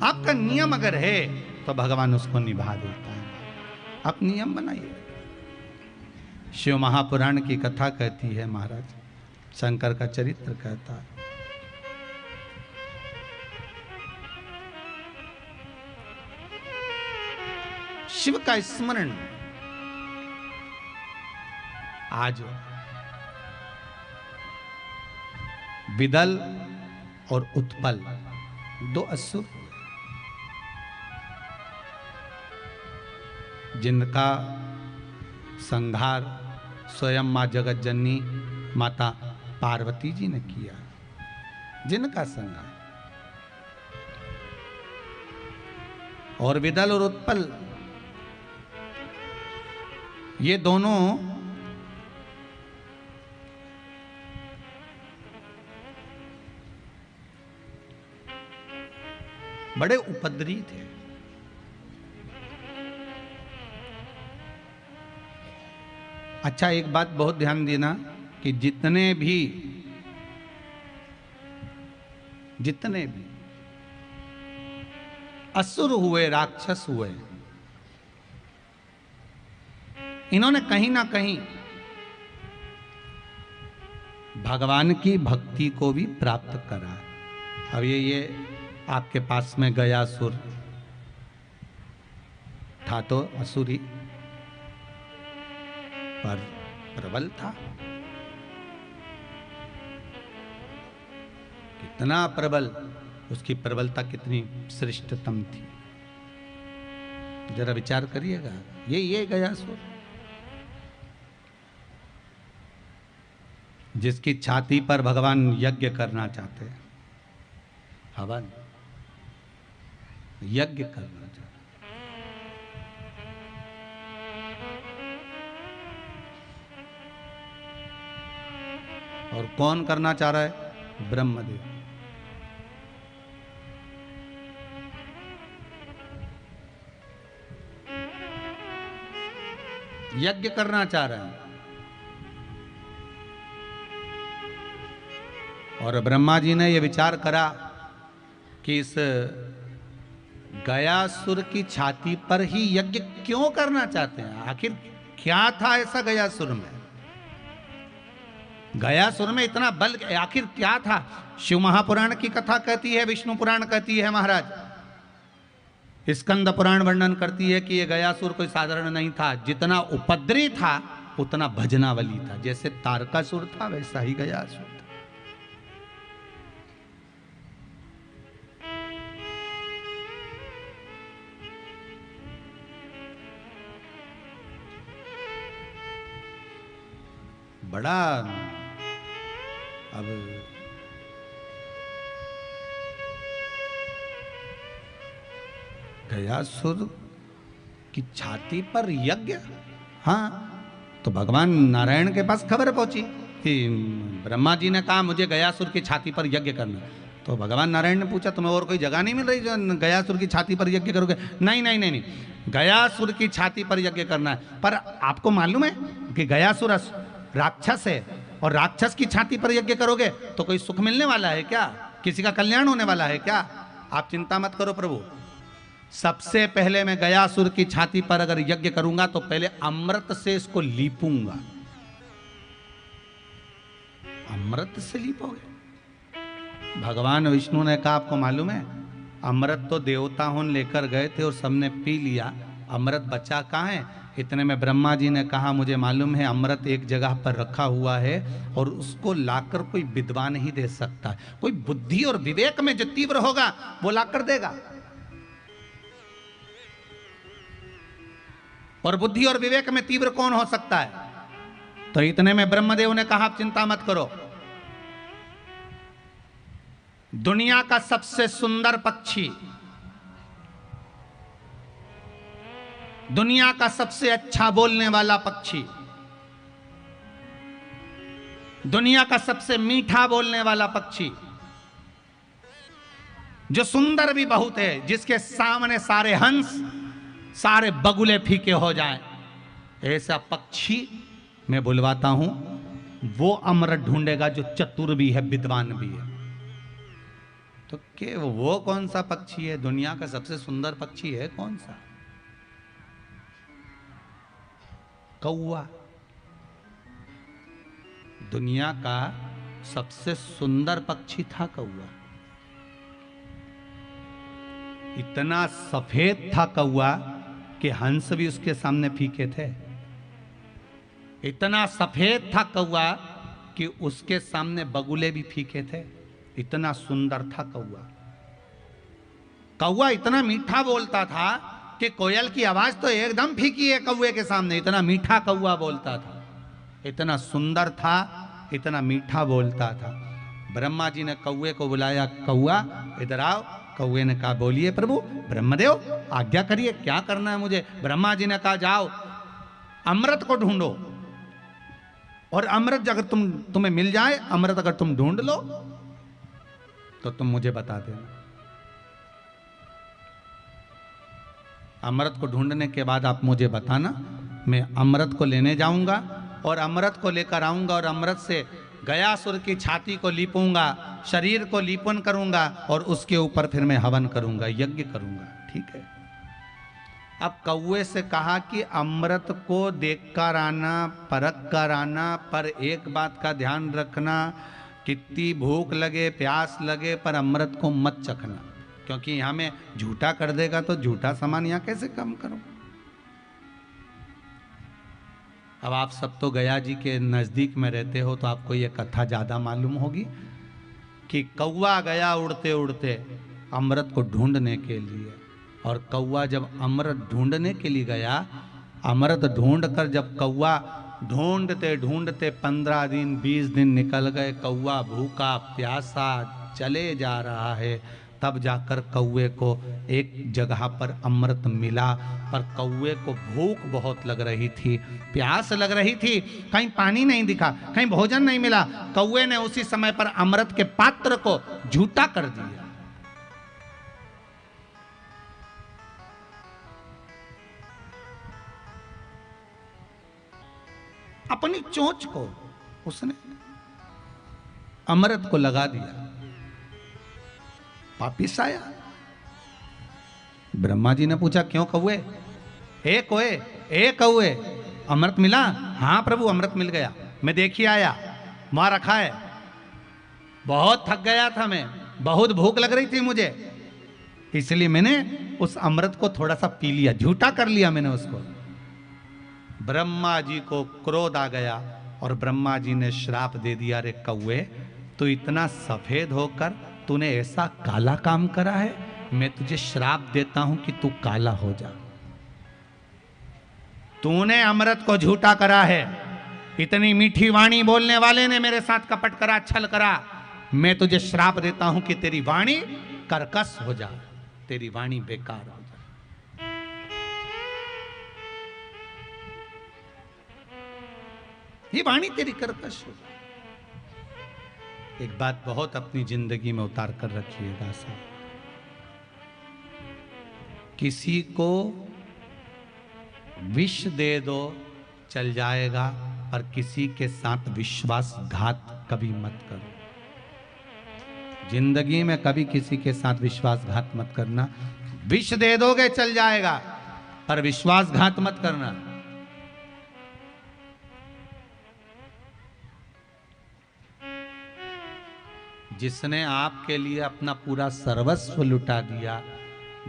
आपका नियम अगर है तो भगवान उसको निभा देता है। आप नियम बनाइए। शिव महापुराण की कथा कहती है महाराज, शंकर का चरित्र कहता है। शिव का स्मरण आज विदल और उत्पल दो असुर जिनका संहार स्वयं मां जगत जननी माता पार्वती जी ने किया, जिनका संहार, और विदल और उत्पल ये दोनों बड़े उपद्रवी थे। अच्छा, एक बात बहुत ध्यान देना कि जितने भी असुर हुए, राक्षस हुए, इन्होंने कहीं ना कहीं भगवान की भक्ति को भी प्राप्त करा। अब ये आपके पास में गयासुर था तो असुर ही, पर प्रबल था। कितना प्रबल, उसकी प्रबलता कितनी श्रेष्ठतम थी, जरा विचार करिएगा। ये गयासुर जिसकी छाती पर भगवान यज्ञ करना चाहते हैं, हवन यज्ञ करना चाहते। और कौन करना चाह रहा है? ब्रह्मदेव। यज्ञ करना चाह रहे हैं। और ब्रह्मा जी ने यह विचार करा कि इस गयासुर की छाती पर ही यज्ञ क्यों करना चाहते हैं? आखिर क्या था ऐसा गयासुर में? गयासुर में इतना बल आखिर क्या था? शिव महापुराण की कथा कहती है, विष्णु पुराण कहती है महाराज, स्कंद पुराण वर्णन करती है कि यह गयासुर कोई साधारण नहीं था। जितना उपद्रवी था उतना भजनावली था। जैसे तारकासुर था वैसा ही गयासुर था। बड़ा अब गयासुर की छाती पर यज्ञ, हाँ, तो भगवान नारायण के पास खबर पहुंची कि ब्रह्मा जी ने कहा मुझे गयासुर की छाती पर यज्ञ करना। तो भगवान नारायण ने पूछा तुम्हें और कोई जगह नहीं मिल रही जो गयासुर की छाती पर यज्ञ करोगे? नहीं नहीं नहीं नहीं, गयासुर की छाती पर यज्ञ करना है। पर आपको मालूम है कि गयासुर राक्षस है, और राक्षस की छाती पर यज्ञ करोगे तो कोई सुख मिलने वाला है क्या? किसी का कल्याण होने वाला है क्या? आप चिंता मत करो प्रभु, सबसे पहले मैं गयासुर की छाती पर अगर यज्ञ करूंगा तो पहले अमृत से इसको लीपूंगा। अमृत से लीपोगे? भगवान विष्णु ने कहा आपको मालूम है अमृत तो देवता लेकर गए थे और सबने पी लिया, अमृत बचा कहाँ है? इतने में ब्रह्मा जी ने कहा मुझे मालूम है अमृत एक जगह पर रखा हुआ है और उसको लाकर कोई विद्वान ही दे सकता है। कोई बुद्धि और विवेक में जो तीव्र होगा वो लाकर देगा। और बुद्धि और विवेक में तीव्र कौन हो सकता है? तो इतने में ब्रह्मदेव ने कहा आप चिंता मत करो, दुनिया का सबसे सुंदर पक्षी, दुनिया का सबसे अच्छा बोलने वाला पक्षी, दुनिया का सबसे मीठा बोलने वाला पक्षी, जो सुंदर भी बहुत है, जिसके सामने सारे हंस सारे बगुले फीके हो जाएं, ऐसा पक्षी मैं बुलवाता हूं, वो अमृत ढूंढेगा जो चतुर भी है, विद्वान भी है। तो के वो कौन सा पक्षी है? दुनिया का सबसे सुंदर पक्षी है कौन सा? कौवा। दुनिया का सबसे सुंदर पक्षी था कौवा। इतना सफेद था कौवा कि हंस भी उसके सामने फीके थे। इतना सफेद था कौवा कि उसके सामने बगुले भी फीके थे। इतना सुंदर था कौवा। कौवा इतना मीठा बोलता था कि कोयल की आवाज तो एकदम फीकी है कौवे के सामने। इतना मीठा कौवा बोलता था, इतना सुंदर था, इतना मीठा बोलता था। ब्रह्मा जी ने कौवे को बुलाया, कौवा इधर आओ। कौवे ने कहा, बोलिए प्रभु। ब्रह्मदेव आज्ञा करिए, क्या करना है मुझे? ब्रह्मा जी ने कहा, जाओ अमृत को ढूंढो, और अमृत अगर तुम्हें मिल जाए, अमृत अगर तुम ढूंढ लो तो तुम मुझे बता देना। अमृत को ढूंढने के बाद आप मुझे बताना, मैं अमृत को लेने जाऊंगा और अमृत को लेकर आऊंगा, और अमृत से गयासुर की छाती को लीपूंगा, शरीर को लीपन करूंगा, और उसके ऊपर फिर मैं हवन करूंगा, यज्ञ करूंगा। ठीक है। अब कौवे से कहा कि अमृत को देखकर आना, परख कर आना, पर एक बात का ध्यान रखना, कितनी भूख लगे, प्यास लगे, पर अमृत को मत चखना, क्योंकि यहां में झूठा कर देगा तो झूठा सामान यहां कैसे कम करूं। अब आप सब तो गया जी के नजदीक में रहते हो, तो आपको यह कथा ज्यादा मालूम होगी कि कौवा गया उड़ते उड़ते अमृत को ढूंढने के लिए, और कौवा जब अमृत ढूंढने के लिए गया, अमृत ढूंढकर जब कौवा ढूंढते ढूंढते 15 दिन 20 दिन निकल गए, कौवा भूखा प्यासा चले जा रहा है, तब जाकर कौवे को एक जगह पर अमृत मिला। पर कौवे को भूख बहुत लग रही थी, प्यास लग रही थी, कहीं पानी नहीं दिखा, कहीं भोजन नहीं मिला। कौवे ने उसी समय पर अमृत के पात्र को झूठा कर दिया। अपनी चोंच को उसने अमृत को लगा दिया, वापिस आया। ब्रह्मा जी ने पूछा, क्यों कौवे? ए कौवे, अमृत मिला? हाँ प्रभु, अमृत मिल गया, मैं देखिए आया, वहां रखा है। बहुत थक गया था मैं, बहुत भूख लग रही थी मुझे, इसलिए मैंने उस अमृत को थोड़ा सा पी लिया, झूठा कर लिया मैंने उसको। ब्रह्मा जी को क्रोध आ गया और ब्रह्मा जी ने श्राप दे दिया, रे कौवे, तू इतना सफेद होकर तूने ऐसा काला काम करा है, मैं तुझे श्राप देता हूं कि तू काला हो जा। तूने अमृत को झूठा करा है, इतनी मीठी वाणी बोलने वाले ने मेरे साथ कपट करा, छल करा, मैं तुझे श्राप देता हूं कि तेरी वाणी कर्कश हो जा, तेरी वाणी बेकार हो जा। ये वाणी तेरी कर्कश हो जा। एक बात बहुत अपनी जिंदगी में उतार कर रखिएगा साहब, किसी को विष दे दो चल जाएगा, पर किसी के साथ विश्वासघात कभी मत करो। जिंदगी में कभी किसी के साथ विश्वासघात मत करना। विष दे दोगे चल जाएगा, पर विश्वासघात मत करना। जिसने आपके लिए अपना पूरा सर्वस्व लुटा दिया,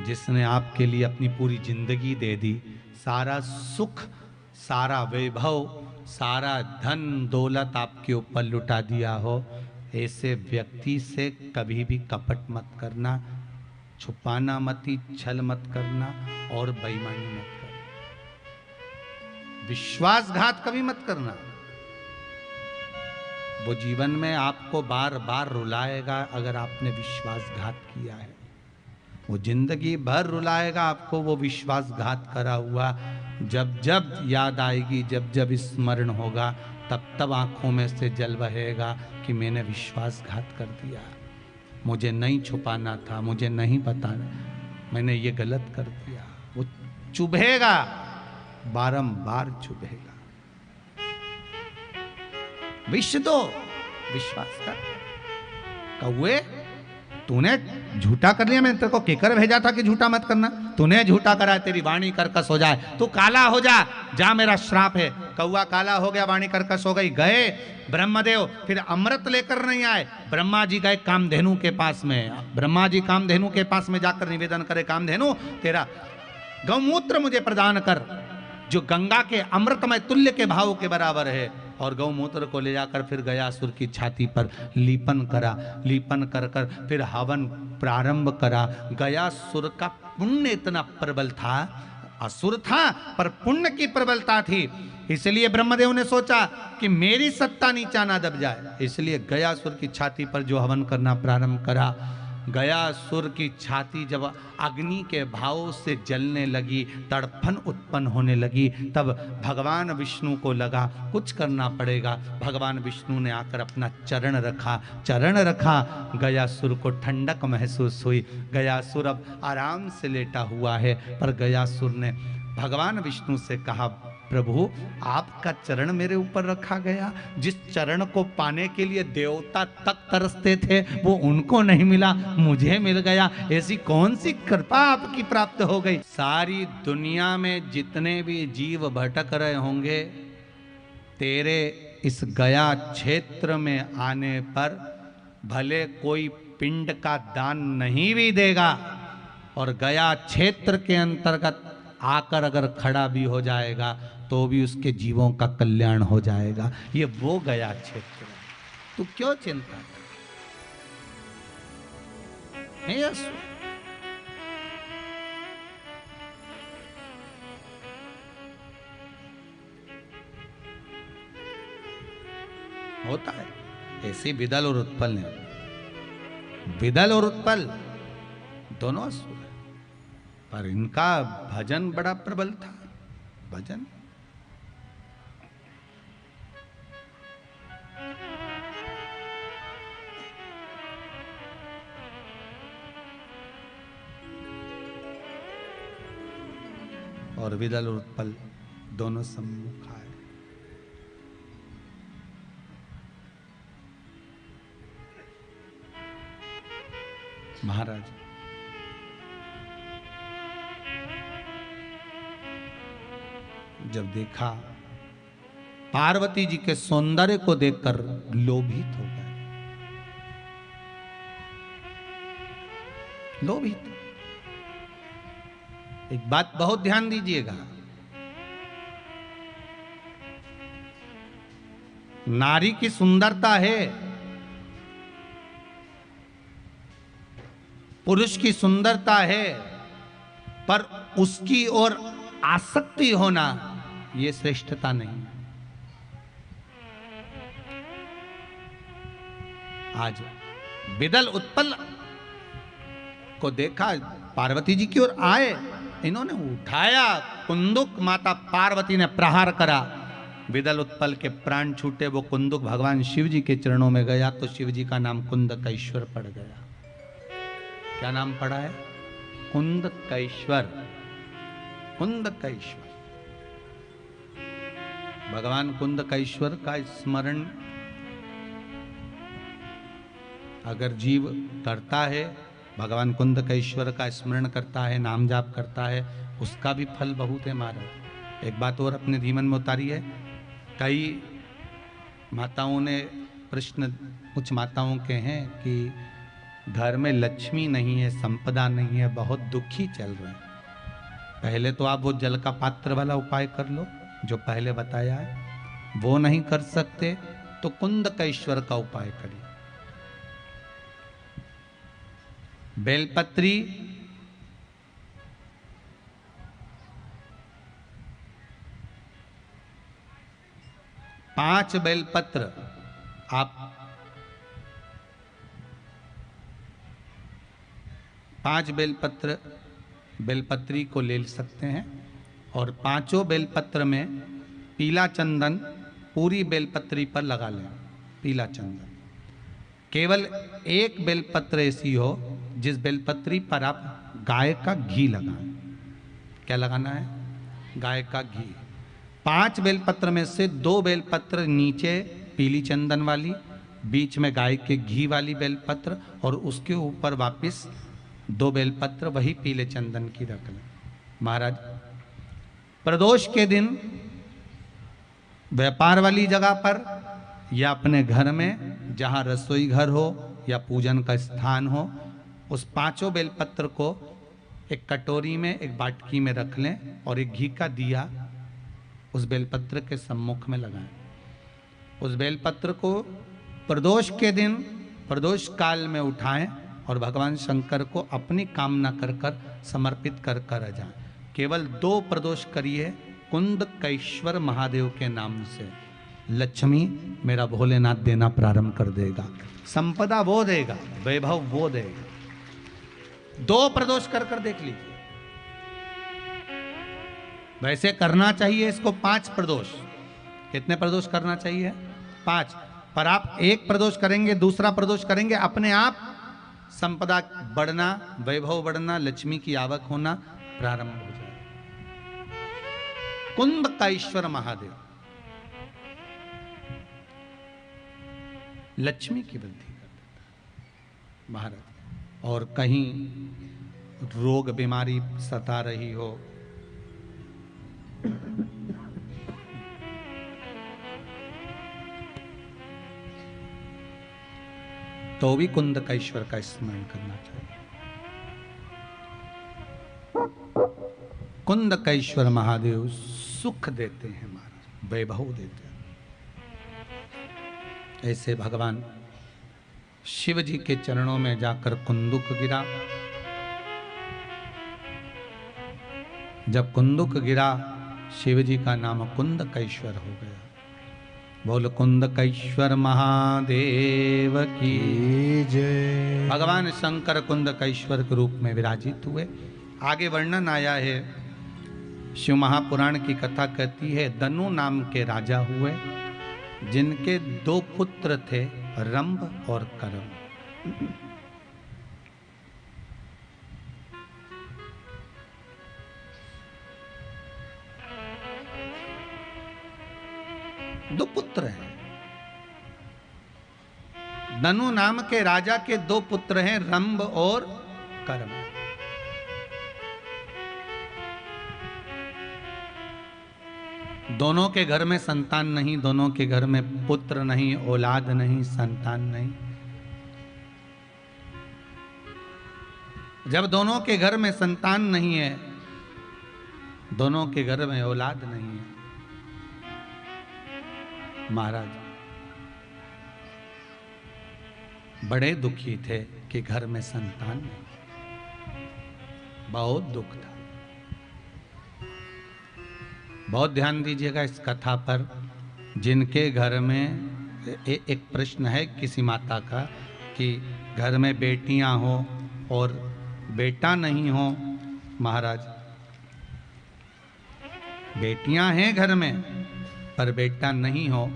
जिसने आपके लिए अपनी पूरी जिंदगी दे दी, सारा सुख, सारा वैभव, सारा धन दौलत आपके ऊपर लुटा दिया हो, ऐसे व्यक्ति से कभी भी कपट मत करना, छुपाना मत, छल मत करना और बेईमानी मत करना, विश्वासघात कभी मत करना। वो जीवन में आपको बार बार रुलाएगा अगर आपने विश्वासघात किया है। वो जिंदगी भर रुलाएगा आपको, वो विश्वासघात करा हुआ। जब जब याद आएगी, जब जब स्मरण होगा, तब तब आंखों में से जल बहेगा कि मैंने विश्वासघात कर दिया, मुझे नहीं छुपाना था, मुझे नहीं बताना, मैंने ये गलत कर दिया। वो चुभेगा, बारंबार चुभेगा। विश्व दो, विश्वास कर। कौए, तूने झूठा कर लिया, मैंने तेरे को केकर भेजा था कि झूठा मत करना, तूने झूठा करा, तेरी वाणी कर्कश हो जाए, तू काला हो जा, जा मेरा श्राप है। कौआ काला हो गया, वाणी कर्कश हो गई। गए ब्रह्मदेव, फिर अमृत लेकर नहीं आए। ब्रह्मा जी गए कामधेनु के पास में। ब्रह्मा जी कामधेनु के पास में जाकर निवेदन करे, कामधेनु तेरा गौमूत्र मुझे प्रदान कर, जो गंगा के अमृतमय तुल्य के भाव के बराबर है। और गौमूत्र को ले जाकर फिर गयासुर की छाती पर लीपन करा। लीपन कर कर फिर हवन प्रारंभ करा। गयासुर का पुण्य इतना प्रबल था, असुर था पर पुण्य की प्रबलता थी, इसलिए ब्रह्मदेव ने सोचा कि मेरी सत्ता नीचा ना दब जाए, इसलिए गयासुर की छाती पर जो हवन करना प्रारंभ करा। गयासुर की छाती जब अग्नि के भाव से जलने लगी, तड़फन उत्पन्न होने लगी, तब भगवान विष्णु को लगा कुछ करना पड़ेगा। भगवान विष्णु ने आकर अपना चरण रखा। चरण रखा, गयासुर को ठंडक महसूस हुई। गयासुर अब आराम से लेटा हुआ है, पर गयासुर ने भगवान विष्णु से कहा, प्रभु आपका चरण मेरे ऊपर रखा गया, जिस चरण को पाने के लिए देवता तक तरसते थे वो उनको नहीं मिला, मुझे मिल गया। ऐसी कौन सी कृपा आपकी प्राप्त हो गई। सारी दुनिया में जितने भी जीव भटक रहे होंगे, तेरे इस गया क्षेत्र में आने पर भले कोई पिंड का दान नहीं भी देगा, और गया क्षेत्र के अंतर्गत आकर अगर खड़ा भी हो जाएगा तो भी उसके जीवों का कल्याण हो जाएगा। ये वो गया क्षेत्र है, तू क्यों चिंता नहीं? होता है ऐसे विदल और उत्पल ने, विदल और उत्पल दोनों असुर है, पर इनका भजन बड़ा प्रबल था। भजन और विदल और उत्पल दोनों सम्मुख आए। महाराज जब देखा, पार्वती जी के सौंदर्य को देखकर लोभित हो गए। लोभित। एक बात बहुत ध्यान दीजिएगा, नारी की सुंदरता है, पुरुष की सुंदरता है, पर उसकी ओर आसक्ति होना ये श्रेष्ठता नहीं। आज विदल उत्पल को देखा, पार्वती जी की ओर आए, इन्होंने उठाया कुंदुक, माता पार्वती ने प्रहार करा, विदल उत्पल के प्राण छूटे। वो कुंदुक भगवान शिव जी के चरणों में गया तो शिव जी का नाम कुंदकेश्वर पड़ गया। क्या नाम पड़ा है? कुंदकेश्वर। कुंदकेश्वर। भगवान कुंदकेश्वर का स्मरण अगर जीव करता है, भगवान कुंदकेश्वर का स्मरण करता है, नाम जाप करता है, उसका भी फल बहुत है महाराज। एक बात और अपने जीवन में उतारी है, कई माताओं ने प्रश्न, कुछ माताओं के हैं कि घर में लक्ष्मी नहीं है, संपदा नहीं है, बहुत दुखी चल रहे हैं। पहले तो आप वो जल का पात्र वाला उपाय कर लो जो पहले बताया है, वो नहीं कर सकते तो कुंदकेश्वर का उपाय करिए। बेलपत्री, पांच बेलपत्र आप पांच बेलपत्र बेलपत्री को ले सकते हैं, और पांचों बेलपत्र में पीला चंदन पूरी बेलपत्री पर लगा लें। पीला चंदन, केवल एक बेलपत्र ऐसी हो जिस बेलपत्री पर आप गाय का घी लगाएं, क्या लगाना है? गाय का घी। 5 बेलपत्र में से 2 बेलपत्र नीचे पीली चंदन वाली, बीच में गाय के घी वाली बेलपत्र, और उसके ऊपर वापस 2 बेलपत्र वही पीले चंदन की रख लें। महाराज, प्रदोष के दिन व्यापार वाली जगह पर या अपने घर में जहां रसोई घर हो या पूजन का स्थान हो, उस 5 बेलपत्र को एक कटोरी में, एक बाटकी में रख लें और एक घी का दिया उस बेलपत्र के सम्मुख में लगाएं। उस बेलपत्र को प्रदोष के दिन, प्रदोष काल में उठाएं और भगवान शंकर को अपनी कामना कर कर समर्पित कर कर जाएं। केवल 2 प्रदोष करिए कुंदकेश्वर महादेव के नाम से। लक्ष्मी मेरा भोलेनाथ देना प्रारंभ कर देगा, संपदा वो देगा, वैभव वो देगा। 2 प्रदोष कर कर देख लीजिए। वैसे करना चाहिए इसको 5 प्रदोष। कितने प्रदोष करना चाहिए? 5। पर आप 1 प्रदोष करेंगे, दूसरा प्रदोष करेंगे, अपने आप संपदा बढ़ना, वैभव बढ़ना, लक्ष्मी की आवक होना प्रारंभ हो जाए। कुंदकेश्वर महादेव लक्ष्मी की वृद्धि कर देता महाराज। और कहीं रोग बीमारी सता रही हो, तो भी कुंदकेश्वर का स्मरण करना चाहिए। कुंदकेश्वर महादेव सुख देते हैं महाराज, वैभव देते हैं। ऐसे भगवान शिव जी के चरणों में जाकर कुंदुक गिरा। जब कुंदुक गिरा, शिव जी का नाम कुंदकेश्वर हो गया। बोल कुंदकेश्वर महादेव की जय। भगवान शंकर कुंदकेश्वर के रूप में विराजित हुए। आगे वर्णन आया है, शिव महापुराण की कथा कहती है, दनु नाम के राजा हुए जिनके 2 पुत्र थे, रंभ और करम। दो पुत्र हैं। दनु नाम के राजा के 2 पुत्र हैं, रंभ और करम। दोनों के घर में संतान नहीं, दोनों के घर में पुत्र नहीं, औलाद नहीं, संतान नहीं। जब दोनों के घर में संतान नहीं है, दोनों के घर में औलाद नहीं है, महाराज बड़े दुखी थे कि घर में संतान नहीं। बहुत दुख था। बहुत ध्यान दीजिएगा इस कथा पर। जिनके घर में एक प्रश्न है किसी माता का कि घर में बेटियां हो और बेटा नहीं हो, महाराज बेटियां हैं घर में पर बेटा नहीं हो,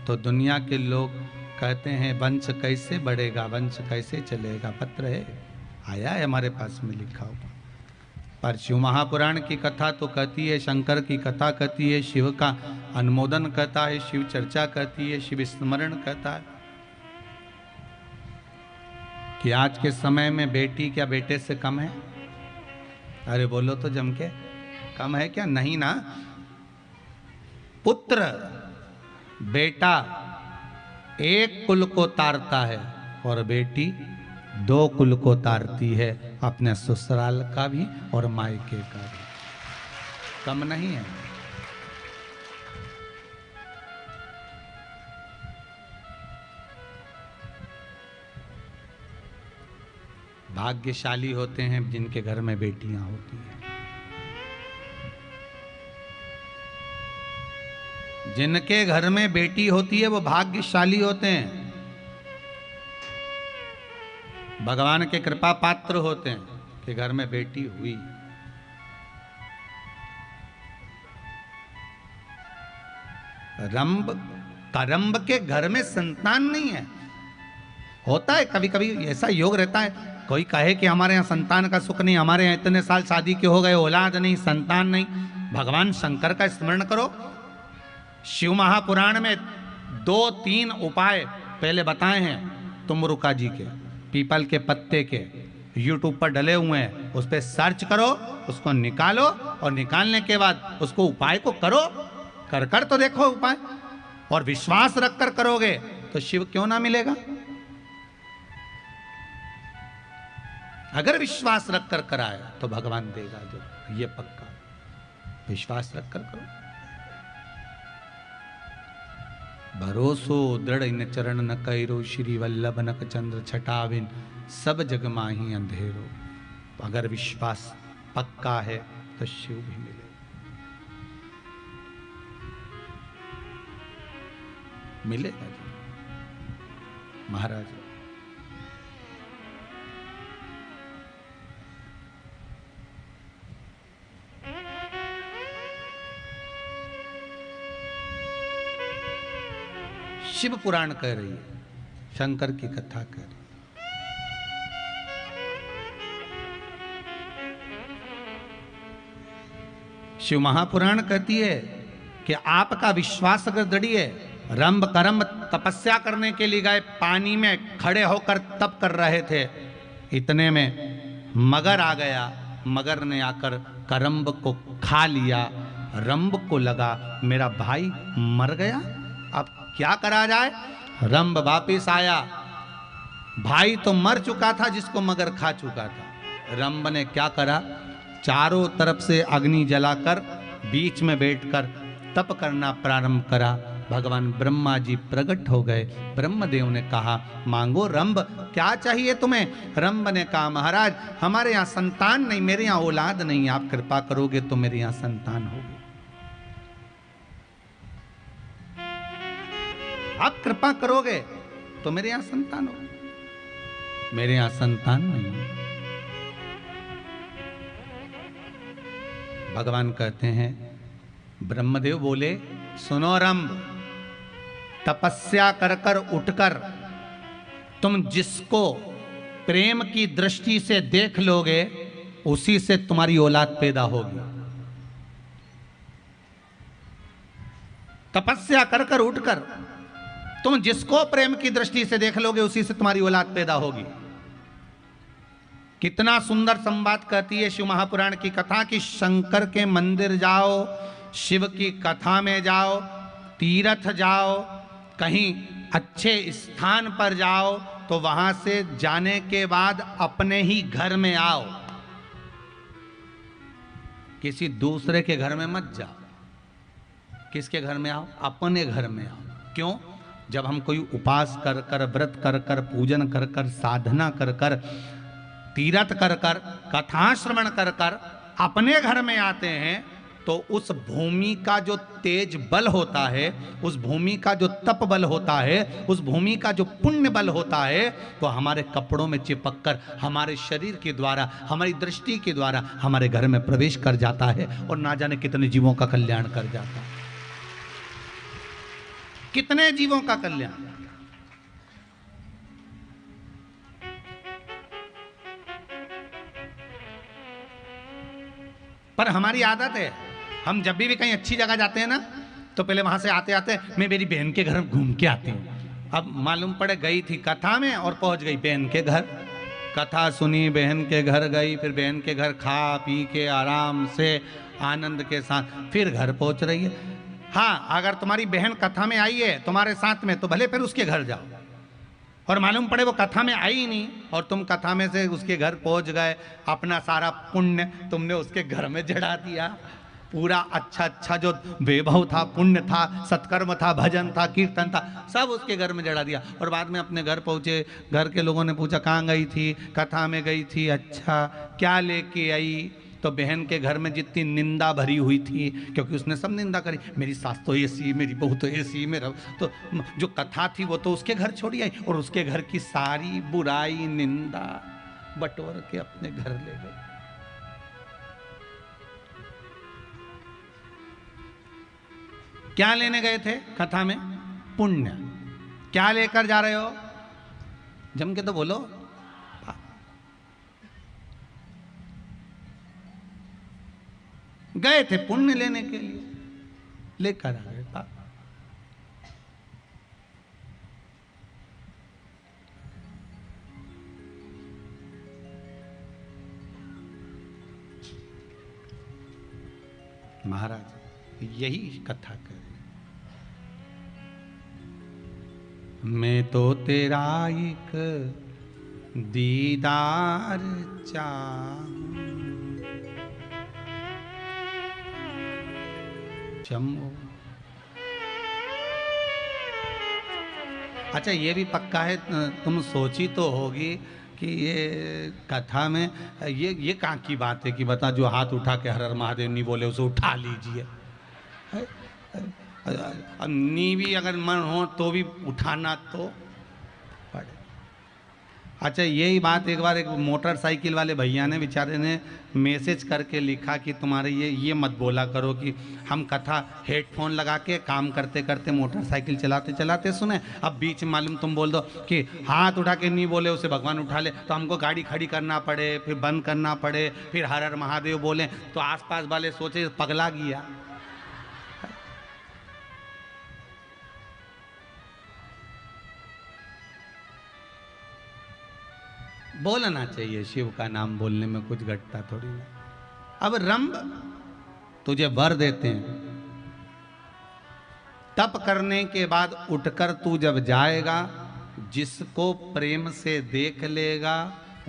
तो दुनिया के लोग कहते हैं वंश कैसे बढ़ेगा, वंश कैसे चलेगा। पत्र है, आया है हमारे पास में लिखा हुआ। पर शिव महापुराण की कथा तो कहती है, शंकर की कथा कहती है, शिव का अनुमोदन कहता है, शिव चर्चा कहती है, शिव स्मरण कहता है कि आज के समय में बेटी क्या बेटे से कम है? अरे बोलो तो जम के, कम है क्या? नहीं ना। पुत्र बेटा एक कुल को तारता है और बेटी 2 कुल को तारती है, अपने ससुराल का भी और मायके का भी। कम नहीं है। भाग्यशाली होते हैं जिनके घर में बेटियां होती हैं। जिनके घर में बेटी होती है वो भाग्यशाली होते हैं, भगवान के कृपा पात्र होते हैं कि घर में बेटी हुई। रंभ करम्ब के घर में संतान नहीं है। होता है कभी कभी ऐसा योग रहता है, कोई कहे कि हमारे यहाँ संतान का सुख नहीं, हमारे यहाँ इतने साल शादी के हो गए, औलाद नहीं, संतान नहीं, भगवान शंकर का स्मरण करो। शिव महापुराण में 2-3 उपाय पहले बताए हैं तुमरुका जी के, पीपल के पत्ते के, यूट्यूब पर डले हुए हैं, उस पर सर्च करो, उसको निकालो और निकालने के बाद उसको उपाय को करो, कर कर तो देखो उपाय, और विश्वास रखकर करोगे तो शिव क्यों ना मिलेगा। अगर विश्वास रखकर कराए तो भगवान देगा, जो ये पक्का, विश्वास रखकर करो। भरोसो दृढ़ इन चरण न कैरो, श्री वल्लभ नक चंद्र छटाविन, सब जग माही अंधेरो। अगर विश्वास पक्का है तो शिव भी मिले। मिलेगा जी महाराज। शिव पुराण कह रही है, शंकर की कथा कह रही है। शिव महापुराण कहती है कि आपका विश्वास अगर दृढ़ है, रंभ करम तपस्या करने के लिए गए, पानी में खड़े होकर तप कर रहे थे, इतने में मगर आ गया, मगर ने आकर करम्ब को खा लिया। रंभ को लगा मेरा भाई मर गया, अब क्या करा जाए। रंभ वापिस आया, भाई तो मर चुका था जिसको मगर खा चुका था। रंभ ने क्या करा, चारों तरफ से अग्नि जलाकर बीच में बैठकर तप करना प्रारंभ करा। भगवान ब्रह्मा जी प्रकट हो गए। ब्रह्मदेव ने कहा मांगो रंभ, क्या चाहिए तुम्हें। रंभ ने कहा महाराज हमारे यहाँ संतान नहीं, मेरे यहाँ औलाद नहीं, आप कृपा करोगे तो मेरे यहाँ संतान होगी। आप कृपा करोगे तो मेरे यहाँ संतान होगी, मेरे यहाँ संतान नहीं है। भगवान कहते हैं, ब्रह्मदेव बोले सुनो रंभ, तपस्या कर कर उठकर तुम जिसको प्रेम की दृष्टि से देख लोगे उसी से तुम्हारी औलाद पैदा होगी। तपस्या कर कर उठकर तुम जिसको प्रेम की दृष्टि से देख लोगे उसी से तुम्हारी औलाद पैदा होगी। कितना सुंदर संवाद कहती है शिव महापुराण की कथा कि शंकर के मंदिर जाओ, शिव की कथा में जाओ, तीर्थ जाओ, कहीं अच्छे स्थान पर जाओ तो वहां से जाने के बाद अपने ही घर में आओ, किसी दूसरे के घर में मत जाओ। किसके घर में आओ? अपने घर में आओ। क्यों? जब हम कोई उपास कर कर, व्रत कर कर, पूजन कर कर, साधना कर कर, तीर्थ कर कर, कथा श्रवण कर कर अपने घर में आते हैं तो उस भूमि का जो तेज बल होता है, उस भूमि का जो तप बल होता है, उस भूमि का जो पुण्य बल होता है, वो हमारे कपड़ों में चिपक कर हमारे शरीर के द्वारा, हमारी दृष्टि के द्वारा हमारे घर में प्रवेश कर जाता है और ना जाने कितने जीवों का कल्याण कर जाता है। कितने जीवों का कल्याण। पर हमारी आदत है, हम जब भी कहीं अच्छी जगह जाते हैं ना तो पहले वहां से आते आते मैं मेरी बहन के घर घूम के आती हूँ। अब मालूम पड़े गई थी कथा में और पहुंच गई बहन के घर, कथा सुनी, बहन के घर गई, फिर बहन के घर खा पी के आराम से आनंद के साथ फिर घर पहुंच रही है। हाँ, अगर तुम्हारी बहन कथा में आई है तुम्हारे साथ में तो भले फिर उसके घर जाओ, और मालूम पड़े वो कथा में आई ही नहीं और तुम कथा में से उसके घर पहुंच गए, अपना सारा पुण्य तुमने उसके घर में जड़ा दिया। पूरा अच्छा अच्छा जो वैभव था, पुण्य था, सत्कर्म था, भजन था, कीर्तन था, सब उसके घर में जड़ा दिया। और बाद में अपने घर पहुंचे, घर के लोगों ने पूछा कहाँ गई थी? कथा में गई थी। अच्छा, क्या लेके आई? तो बहन के घर में जितनी निंदा भरी हुई थी, क्योंकि उसने सब निंदा करी, मेरी सास तो ऐसी, मेरी बहू तो ऐसी, मेरा तो जो कथा थी वो तो उसके घर छोड़ी आई और उसके घर की सारी बुराई निंदा बटोर के अपने घर ले गई। क्या लेने गए थे कथा में? पुण्य। क्या लेकर जा रहे हो? जम के तो बोलो। गए थे पुण्य लेने के लिए, लेकर आ गए था। महाराज यही कथा करें। मैं तो तेरा एक दीदार चाहूं, चमो। अच्छा ये भी पक्का है, तुम सोची तो होगी कि ये कथा में ये कहाँ की बात है कि बता जो हाथ उठा के हर हर महादेव नहीं बोले उसे उठा लीजिए। नी भी अगर मन हो तो भी उठाना तो पड़े। अच्छा यही बात एक बार एक मोटरसाइकिल वाले भैया ने बेचारे ने मैसेज करके लिखा कि तुम्हारे ये मत बोला करो कि हम कथा हेडफोन लगा के काम करते करते मोटरसाइकिल चलाते चलाते सुने, अब बीच में मालूम तुम बोल दो कि हाथ उठा के नहीं बोले उसे भगवान उठा ले, तो हमको गाड़ी खड़ी करना पड़े, फिर बंद करना पड़े, फिर हर हर महादेव बोले, तो आसपास वाले सोचे पगला गया। बोलना चाहिए, शिव का नाम बोलने में कुछ घटता थोड़ी नहीं। अब रंभ तुझे वर देते हैं, तप करने के बाद उठकर तू जब जाएगा, जिसको प्रेम से देख लेगा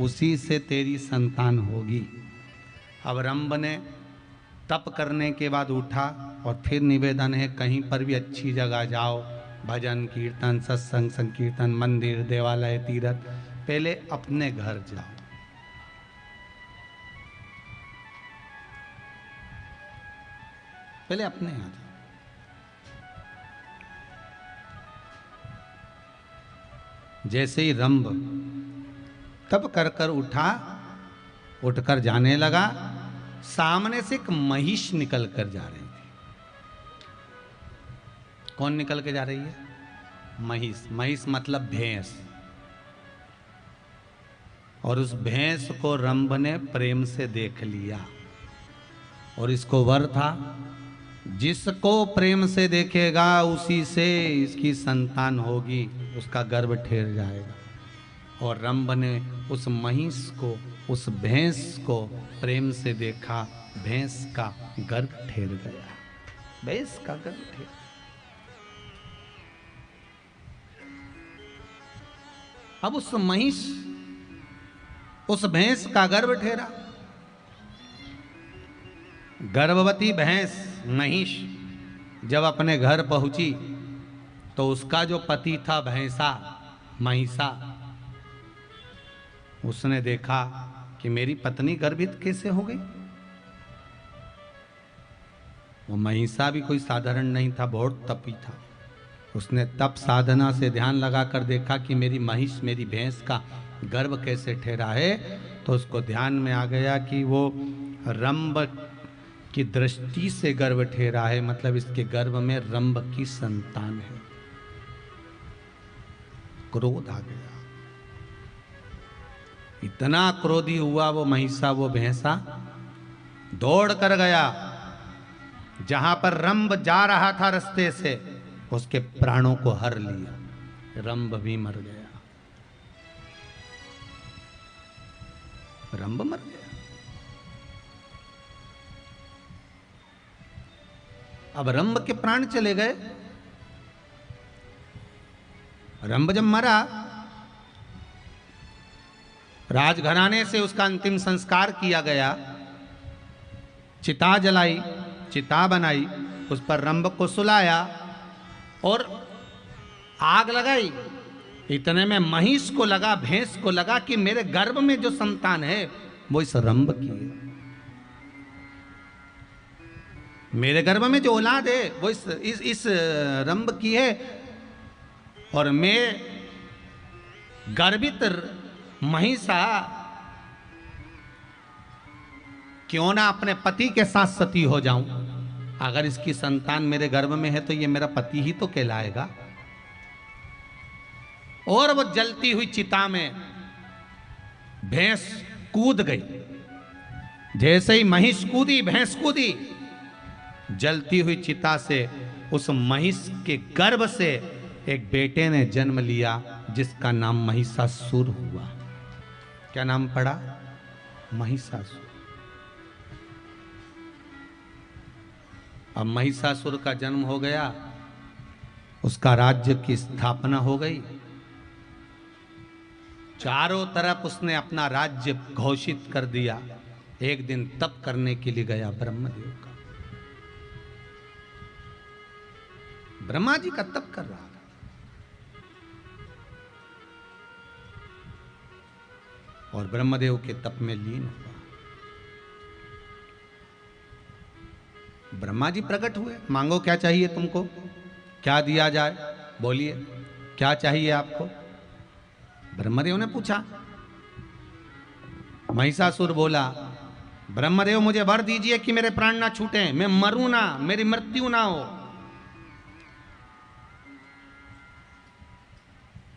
उसी से तेरी संतान होगी। अब रंभ ने तप करने के बाद उठा और फिर निवेदन है कहीं पर भी अच्छी जगह जाओ, भजन कीर्तन सत्संग संकीर्तन मंदिर देवालय तीर्थ, पहले अपने घर जाओ। पहले अपने यहाँ जाओ। जैसे ही रंभ तब कर कर उठा, उठकर जाने लगा, सामने से एक महिष निकल कर जा रही थी। कौन निकल के जा रही है? महिष। महिष मतलब भैंस। और उस भैंस को रंभ ने प्रेम से देख लिया और इसको वर था, जिसको प्रेम से देखेगा उसी से इसकी संतान होगी, उसका गर्भ ठेर जाएगा। और रंभ ने उस महिष को, उस भैंस को प्रेम से देखा, भैंस का गर्भ ठेर गया। भैंस का गर्भ ठेर। अब उस महिष, उस भैंस का गर्भ ठेरा। गर्भवती भैंस महिष जब अपने घर पहुंची तो उसका जो पति था भैंसा, महिषा, उसने देखा कि मेरी पत्नी गर्भित कैसे हो गई। वो महिषा भी कोई साधारण नहीं था, बहुत तपी था। उसने तप साधना से ध्यान लगाकर देखा कि मेरी महिष, मेरी भैंस का गर्भ कैसे ठहरा है। तो उसको ध्यान में आ गया कि वो रंभ की दृष्टि से गर्भ ठहरा है, मतलब इसके गर्भ में रंभ की संतान है। क्रोध आ गया, इतना क्रोधी हुआ वो महिषा, वो भैंसा दौड़ कर गया जहां पर रंभ जा रहा था रास्ते से, उसके प्राणों को हर लिया। रंभ भी मर गया, रंभ मर गया। अब रंभ के प्राण चले गए। रंभ जब मरा, राजघराने से उसका अंतिम संस्कार किया गया, चिता जलाई, चिता बनाई, उस पर रंभ को सुलाया और आग लगाई। इतने में महिष को लगा, भैंस को लगा कि मेरे गर्भ में जो संतान है वो इस रंभ की है, मेरे गर्भ में जो औलाद है वो इस रंभ की है। और मैं गर्भित महिषा क्यों ना अपने पति के साथ सती हो जाऊं। अगर इसकी संतान मेरे गर्भ में है तो ये मेरा पति ही तो कहलाएगा। और वो जलती हुई चिता में भैंस कूद गई। जैसे ही महिष कूदी, भैंस कूदी, जलती हुई चिता से उस महिष के गर्भ से एक बेटे ने जन्म लिया जिसका नाम महिषासुर हुआ। क्या नाम पड़ा? महिषासुर। अब महिषासुर का जन्म हो गया, उसका राज्य की स्थापना हो गई, चारों तरफ उसने अपना राज्य घोषित कर दिया। एक दिन तप करने के लिए गया ब्रह्मदेव का। ब्रह्मा जी का तप कर रहा था। और ब्रह्मदेव के तप में लीन हुआ। ब्रह्मा जी प्रकट हुए, मांगो क्या चाहिए तुमको, क्या दिया जाए, बोलिए क्या चाहिए आपको। ब्रह्मदेव ने पूछा। महिषासुर बोला, ब्रह्मदेव मुझे वर दीजिए कि मेरे प्राण ना छूटे, मैं मरूं ना, मेरी मृत्यु ना हो,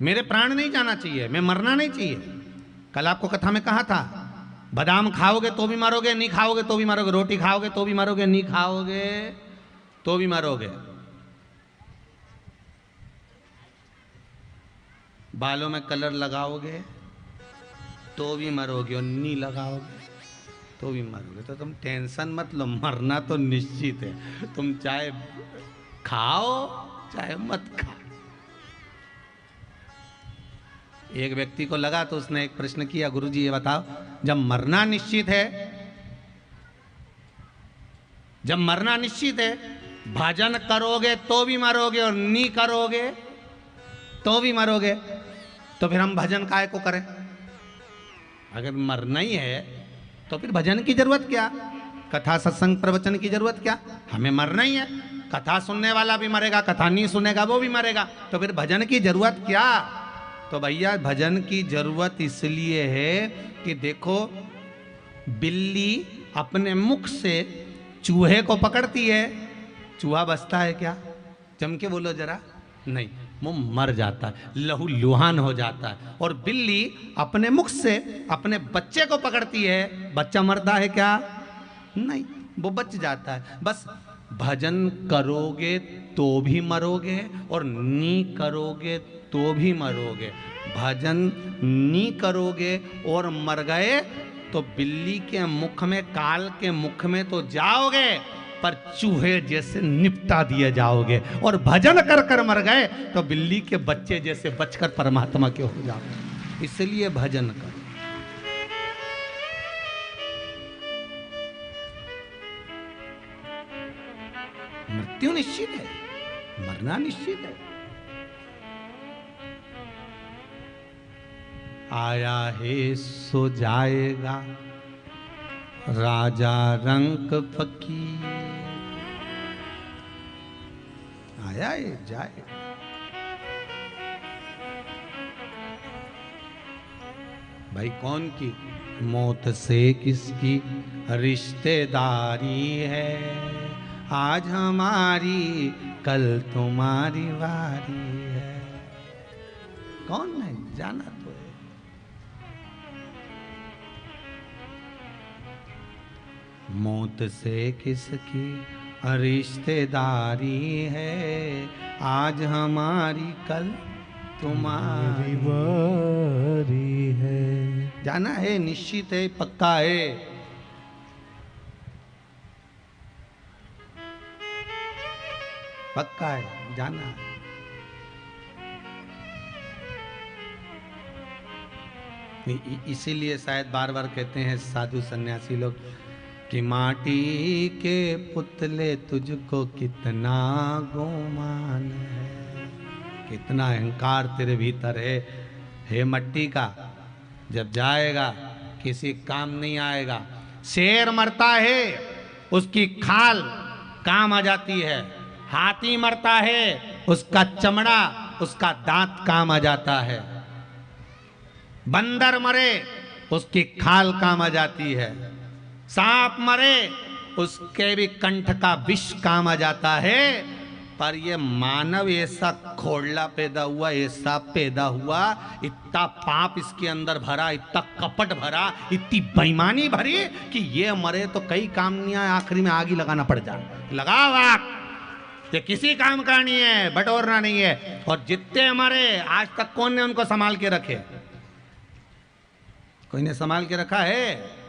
मेरे प्राण नहीं जाना चाहिए, मैं मरना नहीं चाहिए। कल आपको कथा में कहा था, बादाम खाओगे तो भी मरोगे, नहीं खाओगे तो भी मरोगे, रोटी खाओगे तो भी मरोगे, नहीं खाओगे तो भी मरोगे, बालों में कलर लगाओगे तो भी मरोगे और नहीं लगाओगे तो भी मरोगे। तो तुम टेंशन मत लो, मरना तो निश्चित है, तुम चाहे खाओ चाहे मत खाओ। एक व्यक्ति को लगा तो उसने एक प्रश्न किया, गुरुजी ये बताओ, जब मरना निश्चित है, जब मरना निश्चित है, भजन करोगे तो भी मरोगे और नहीं करोगे तो भी मरोगे, तो फिर हम भजन काहे को करें? अगर मरना ही है तो फिर भजन की जरूरत क्या, कथा सत्संग प्रवचन की जरूरत क्या? हमें मरना ही है, कथा सुनने वाला भी मरेगा, कथा नहीं सुनेगा वो भी मरेगा, तो फिर भजन की जरूरत क्या? तो भैया भजन की जरूरत इसलिए है कि देखो, बिल्ली अपने मुख से चूहे को पकड़ती है, चूहा बचता है क्या? जम के बोलो जरा, नहीं, वो मर जाता है, लहू लुहान हो जाता है। और बिल्ली अपने मुख से अपने बच्चे को पकड़ती है, बच्चा मरता है क्या? नहीं, वो बच जाता है। बस भजन करोगे तो भी मरोगे और नहीं करोगे तो भी मरोगे। भजन नहीं करोगे और मर गए तो बिल्ली के मुख में, काल के मुख में तो जाओगे, पर चूहे जैसे निपटा दिए जाओगे। और भजन कर कर मर गए तो बिल्ली के बच्चे जैसे बचकर परमात्मा के हो जाओगे। इसलिए भजन करो। मृत्यु निश्चित है, मरना निश्चित है। आया है सो जाएगा राजा रंक फकीर, आया है जाए। भाई कौन की? मौत से किसकी रिश्तेदारी है, आज हमारी कल तुम्हारी वारी है। कौन है? जाना तो है। मौत से किसकी रिश्तेदारी है, आज हमारी कल तुम्हारी वारी है। जाना है, निश्चित है, पक्का है। पक्का है, जाना है। इसीलिए शायद बार बार कहते हैं साधु सन्यासी लोग कि माटी के पुतले तुझको कितना गुमान है, कितना अहंकार तेरे भीतर है। हे मट्टी का, जब जाएगा किसी काम नहीं आएगा। शेर मरता है, उसकी खाल काम आ जाती है। हाथी मरता है, उसका चमड़ा, उसका दांत काम आ जाता है। बंदर मरे, उसकी खाल काम आ जाती है। सांप मरे, उसके भी कंठ का विष काम आ जाता है। पर ये मानव ऐसा खोड़ला पैदा हुआ, ऐसा पैदा हुआ, इतना पाप इसके अंदर भरा, इतना कपट भरा, इतनी बेईमानी भरी कि ये मरे तो कई काम नहीं आए, आखिरी में आग ही लगाना पड़ जाए। लगाओ आग, ये किसी काम का नहीं है, बटोरना नहीं है। और जितने हमारे आज तक कौन ने उनको संभाल के रखे? कोई ने संभाल के रखा है?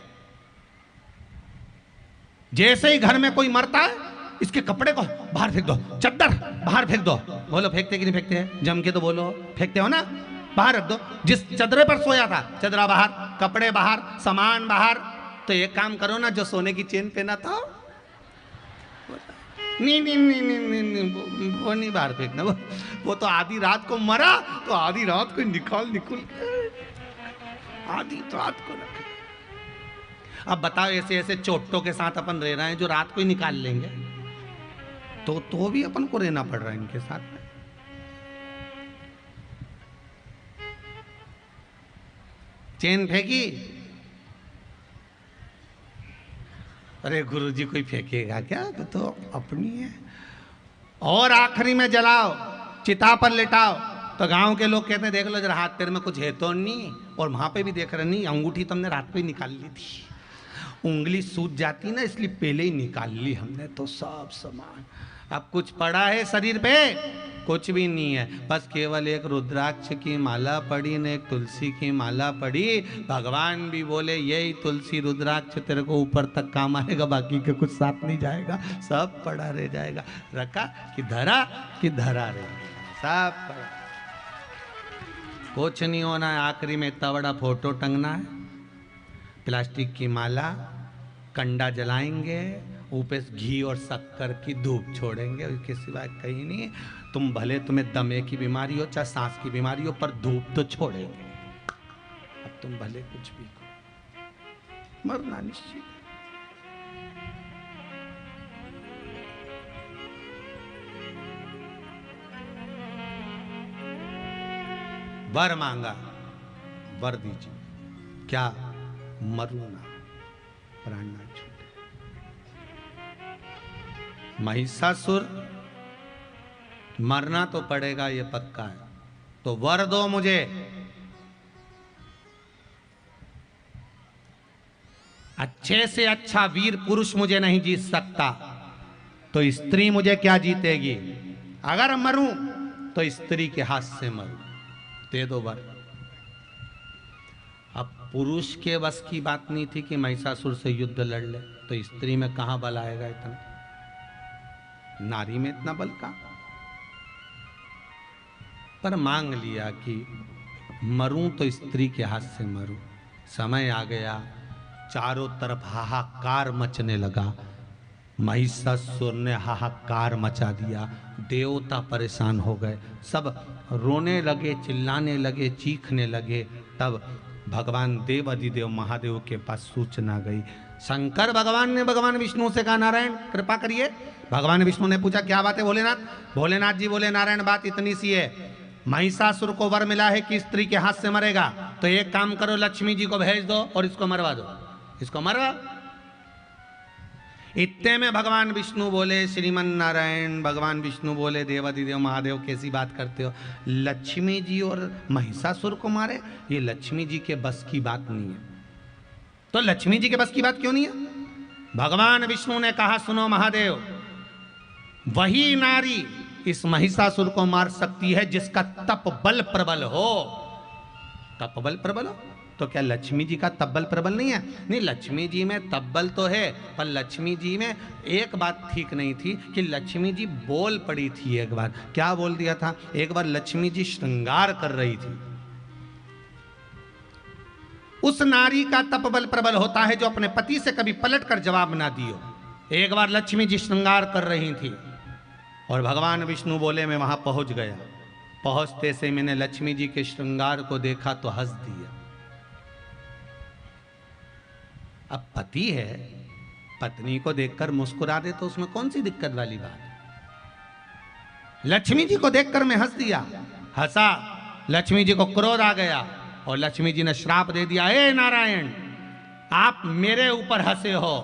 जैसे ही घर में कोई मरता है, इसके कपड़े को बाहर फेंक दो, चद्दर बाहर फेंक दो। बोलो फेंकते कि नहीं फेंकते हैं? जम के तो बोलो, फेंकते हो ना? बाहर रख दो। जिस चदरे पर सोया था, चदरा बाहर, कपड़े बाहर, सामान बाहर। तो एक काम करो ना, जो सोने की चेन पहना था, नहीं, वो नहीं बाहर फेंकना। वो तो आधी रात को मरा, तो आधी रात को निकाल आधी रात को रखे। अब बताओ, ऐसे ऐसे चोटों के साथ अपन रह रहे हैं जो रात को ही निकाल लेंगे, तो भी अपन को रहना पड़ रहा है इनके साथ में। चेन फेंकी, अरे गुरुजी कोई फेंकेगा क्या? तो अपनी है। और आखिरी में जलाओ, चिता पर लिटाओ, तो गांव के लोग कहते हैं देख लो जरा हाथ पैर में कुछ है तो नहीं। और वहां पे भी देख रहे नहीं, अंगूठी तुमने रात को ही निकाल ली थी, उंगली सूज जाती ना, इसलिए पहले ही निकाल ली हमने, तो सब सामान। अब कुछ पड़ा है शरीर पे? कुछ भी नहीं है, बस केवल एक रुद्राक्ष की माला पड़ी ने एक तुलसी की माला पड़ी। भगवान भी बोले यही तुलसी रुद्राक्ष तेरे को ऊपर तक काम आएगा, बाकी के कुछ साथ नहीं जाएगा, सब पड़ा रह जाएगा। रखा कि धरा रह, सब पड़ा, कुछ नहीं होना है। आखिरी में इतना बड़ा फोटो टंगना है, प्लास्टिक की माला, कंडा जलाएंगे, ऊपर घी और शक्कर की धूप छोड़ेंगे, उसके सिवाय कहीं नहीं। तुम भले तुम्हें दमे की बीमारी हो चाहे सांस की बीमारी हो, पर धूप तो छोड़ेंगे। अब तुम भले कुछ भी करो, मरना निश्चित। वर मांगा, वर दीजिए। क्या? मरू ना, प्राण ना छूटे। महिषासुर मरना तो पड़ेगा, ये पक्का है, तो वर दो मुझे। अच्छे से अच्छा वीर पुरुष मुझे नहीं जीत सकता, तो स्त्री मुझे क्या जीतेगी? अगर मरूं तो स्त्री के हाथ से मरूं, दे दो वर। अब पुरुष के बस की बात नहीं थी कि महिषासुर से युद्ध लड़ ले, तो स्त्री में कहां बल आएगा इतना? नारी में इतना बल का? पर मांग लिया कि मरूं तो स्त्री के हाथ से मरूं। समय आ गया, चारों तरफ हाहाकार मचने लगा। महिषासुर ने हाहाकार मचा दिया, देवता परेशान हो गए, सब रोने लगे, चिल्लाने लगे, चीखने लगे। तब भगवान देव अधिदेव महादेव के पास सूचना गई। शंकर भगवान ने भगवान विष्णु से कहा, नारायण कृपा करिए। भगवान विष्णु ने पूछा, क्या बात है भोलेनाथ? भोलेनाथ जी बोले, नारायण बात इतनी सी है, महिषासुर को वर मिला है कि स्त्री के हाथ से मरेगा, तो एक काम करो, लक्ष्मी जी को भेज दो और इसको मरवा दो, इसको मरवा। इतने में भगवान विष्णु बोले, श्रीमन नारायण, भगवान विष्णु बोले, देवाधिदेव महादेव कैसी बात करते हो? लक्ष्मी जी और महिषासुर को मारे, ये लक्ष्मी जी के बस की बात नहीं है। तो लक्ष्मी जी के बस की बात क्यों नहीं है? भगवान विष्णु ने कहा, सुनो महादेव, वही नारी इस महिषासुर को मार सकती है जिसका तप बल प्रबल हो। तप बल प्रबल हो तो क्या लक्ष्मी जी का तप बल प्रबल नहीं है? नहीं, लक्ष्मी जी में तप बल तो है, पर लक्ष्मी जी में एक बात ठीक नहीं थी कि लक्ष्मी जी बोल पड़ी थी। एक बार क्या बोल दिया था? एक बार लक्ष्मी जी श्रृंगार कर रही थी। उस नारी का तप बल प्रबल होता है जो अपने पति से कभी पलट कर जवाब ना दियो। एक बार लक्ष्मी जी श्रृंगार कर रही थी और भगवान विष्णु बोले, मैं वहां पहुंच गया। पहुंचते से मैंने लक्ष्मी जी के श्रृंगार को देखा तो हंस दिया। अब पति है, पत्नी को देखकर मुस्कुरा दे तो उसमें कौन सी दिक्कत वाली बात? लक्ष्मी जी को देखकर मैं हंस दिया, हंसा। लक्ष्मी जी को क्रोध आ गया और लक्ष्मी जी ने श्राप दे दिया, हे नारायण, आप मेरे ऊपर हंसे हो,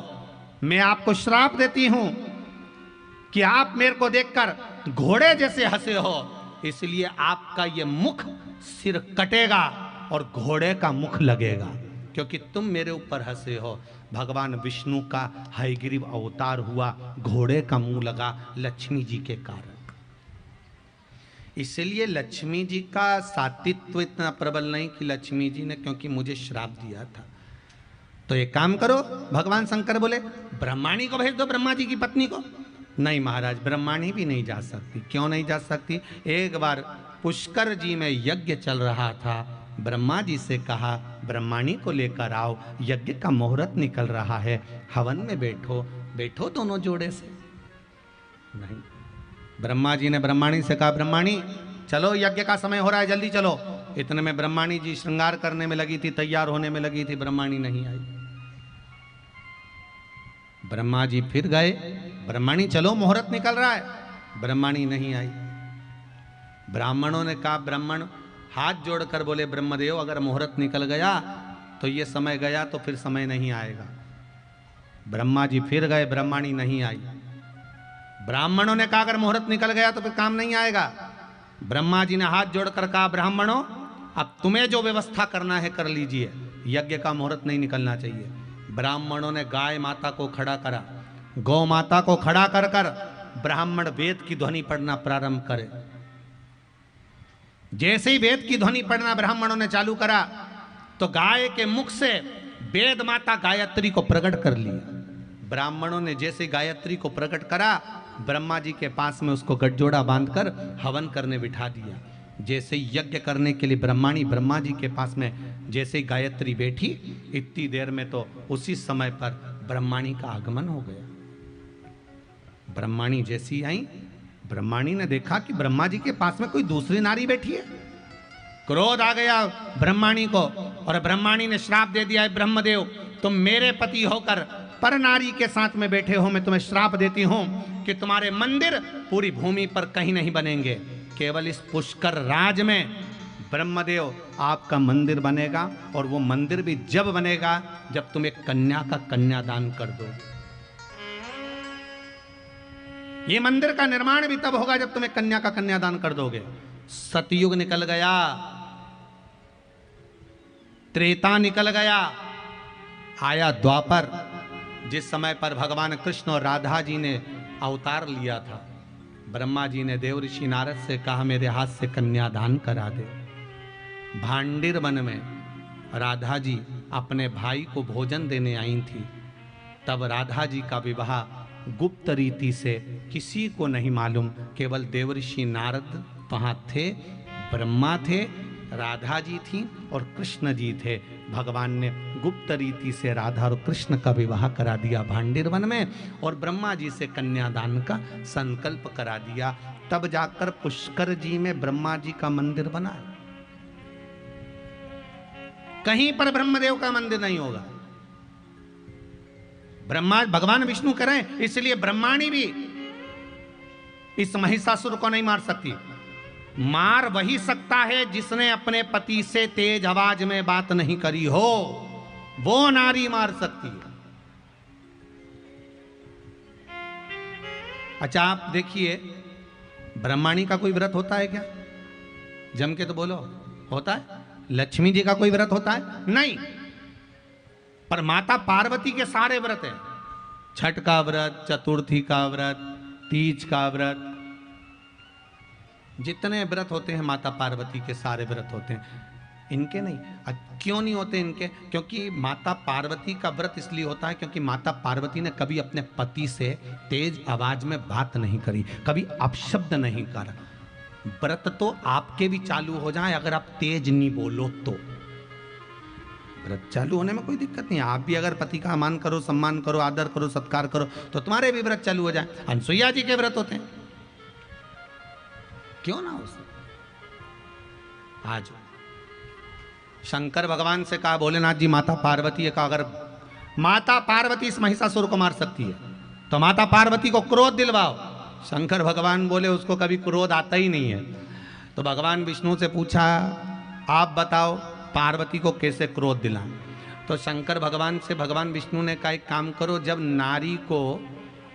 मैं आपको श्राप देती हूं कि आप मेरे को देखकर घोड़े जैसे हंसे हो, इसलिए आपका ये मुख सिर कटेगा और घोड़े का मुख लगेगा, क्योंकि तुम मेरे ऊपर हंसे हो। भगवान विष्णु का हयग्रीव अवतार हुआ, घोड़े का मुंह लगा लक्ष्मी जी के कारण। इसलिए लक्ष्मी जी का सातित्व इतना प्रबल नहीं कि लक्ष्मी जी ने क्योंकि मुझे श्राप दिया था तो एक काम करो, भगवान शंकर बोले ब्रह्माणी को भेज दो, ब्रह्मा जी की पत्नी को। नहीं महाराज, ब्रह्माणी भी नहीं जा सकती। क्यों नहीं जा सकती? एक बार पुष्कर जी में यज्ञ चल रहा था, ब्रह्मा जी से कहा ब्रह्माणी को लेकर आओ, यज्ञ का मुहूर्त निकल रहा है, हवन में बैठो, बैठो दोनों जोड़े से। नहीं, ब्रह्मा जी ने ब्रह्माणी से कहा ब्रह्माणी चलो, यज्ञ का समय हो रहा है, जल्दी चलो। इतने में ब्रह्माणी जी श्रृंगार करने में लगी थी, तैयार होने में लगी थी, ब्रह्माणी नहीं आई। ब्रह्मा जी फिर गए, ब्रह्माणी चलो मुहूर्त निकल रहा है, ब्रह्माणी नहीं आई। ब्राह्मणों ने कहा, ब्राह्मण हाथ जोड़कर बोले ब्रह्मदेव अगर मुहूर्त निकल गया तो ये समय गया, तो फिर समय नहीं आएगा। ब्रह्मा जी फिर गए, ब्रह्माणी नहीं आई। ब्राह्मणों ने कहा अगर मुहूर्त निकल गया तो फिर काम नहीं आएगा। ब्रह्मा जी ने हाथ जोड़कर कहा ब्राह्मणों अब तुम्हें जो व्यवस्था करना है कर लीजिए, यज्ञ का मुहूर्त नहीं निकलना चाहिए। ब्राह्मणों ने गाय माता को खड़ा करा, गौ माता को खड़ा कर कर ब्राह्मण वेद की ध्वनि पढ़ना प्रारंभ करे। जैसे ही वेद की ध्वनि पढ़ना ब्राह्मणों ने चालू करा तो गाय के मुख से वेद माता गायत्री को प्रकट कर लिया। ब्राह्मणों ने जैसे गायत्री को प्रकट करा, ब्रह्मा जी के पास में उसको गठजोड़ा बांधकर हवन करने बिठा दिया। जैसे यज्ञ करने के लिए ब्रह्माणी ब्रह्मा जी के पास में जैसे गायत्री बैठी, इतनी देर में तो उसी समय पर ब्रह्माणी का आगमन हो गया। ब्रह्माणी जैसी आई, ब्रह्माणी ने देखा कि ब्रह्मा जी के पास में कोई दूसरी नारी बैठी है। क्रोध आ गया ब्रह्माणी को और ब्रह्माणी ने श्राप दे दिया है, ब्रह्मदेव तुम मेरे पति होकर पर नारी के साथ में बैठे हो, मैं तुम्हें श्राप देती हूं कि तुम्हारे मंदिर पूरी भूमि पर कहीं नहीं बनेंगे, केवल इस पुष्कर राज में ब्रह्मदेव आपका मंदिर बनेगा, और वो मंदिर भी जब बनेगा जब तुम एक कन्या का कन्यादान कर दो। ये मंदिर का निर्माण भी तब होगा जब तुम एक कन्या का कन्यादान कर दोगे। सतयुग निकल गया, त्रेता निकल गया, आया द्वापर, जिस समय पर भगवान कृष्ण और राधा जी ने अवतार लिया था। ब्रह्मा जी ने देव ऋषि नारद से कहा मेरे हाथ से कन्यादान करा दे। भांडिर वन में राधा जी अपने भाई को भोजन देने आई थी, तब राधा जी का विवाह गुप्त रीति से किसी को नहीं मालूम, केवल देव ऋषि नारद वहाँ थे, ब्रह्मा थे, राधा जी थी और कृष्ण जी थे। भगवान ने गुप्त रीति से राधा और कृष्ण का विवाह करा दिया भांडिर वन में, और ब्रह्मा जी से कन्यादान का संकल्प करा दिया। तब जाकर पुष्कर जी में ब्रह्मा जी का मंदिर बना है। कहीं पर ब्रह्मदेव का मंदिर नहीं होगा। ब्रह्मा भगवान विष्णु कह रहे हैं, इसलिए ब्रह्माणी भी इस महिषासुर को नहीं मार सकती। मार वही सकता है जिसने अपने पति से तेज आवाज में बात नहीं करी हो, वो नारी मार सकती है। अच्छा आप देखिए, ब्रह्माणी का कोई व्रत होता है क्या? जम के तो बोलो, होता है? लक्ष्मी जी का कोई व्रत होता है? नहीं। पर माता पार्वती के सारे व्रत हैं। छठ का व्रत, चतुर्थी का व्रत, तीज का व्रत, जितने व्रत होते हैं माता पार्वती के सारे व्रत होते हैं। इनके नहीं। क्यों नहीं होते इनके? क्योंकि माता पार्वती का व्रत इसलिए होता है क्योंकि माता पार्वती ने कभी अपने पति से तेज आवाज में बात नहीं करी, कभी अपशब्द नहीं करा। व्रत तो आपके भी चालू हो जाए अगर आप तेज नहीं बोलो तो। व्रत चालू होने में कोई दिक्कत नहीं। आप भी अगर पति का मान करो, सम्मान करो, आदर करो, सत्कार करो तो तुम्हारे भी व्रत चालू हो जाए। अनसुईया जी के व्रत होते हैं, क्यों ना हो सकते? आज शंकर भगवान से कहा, भोलेनाथ जी माता पार्वती का अगर माता पार्वती इस महिषासुर को मार सकती है तो माता पार्वती को क्रोध दिलवाओ। शंकर भगवान बोले उसको कभी क्रोध आता ही नहीं है। तो भगवान विष्णु से पूछा, आप बताओ पार्वती को कैसे क्रोध दिलाएं? तो शंकर भगवान से भगवान विष्णु ने कहा, एक काम करो, जब नारी को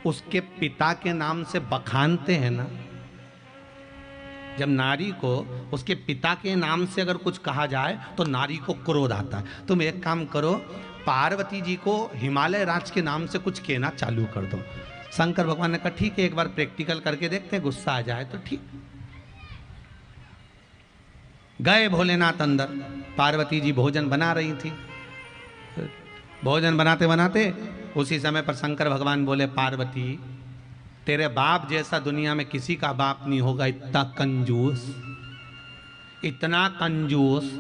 उसके पिता के नाम से बखानते हैं ना, जब नारी को उसके पिता के नाम से अगर कुछ कहा जाए तो नारी को क्रोध आता है। तुम एक काम करो, पार्वती जी को हिमालय राज के नाम से कुछ कहना चालू कर दो। शंकर भगवान ने कहा ठीक है, एक बार प्रैक्टिकल करके देखते हैं, गुस्सा आ जाए तो ठीक। गए भोलेनाथ अंदर, पार्वती जी भोजन बना रही थी। भोजन बनाते बनाते उसी समय पर शंकर भगवान बोले, पार्वती तेरे बाप जैसा दुनिया में किसी का बाप नहीं होगा, इतना कंजूस, इतना कंजूस।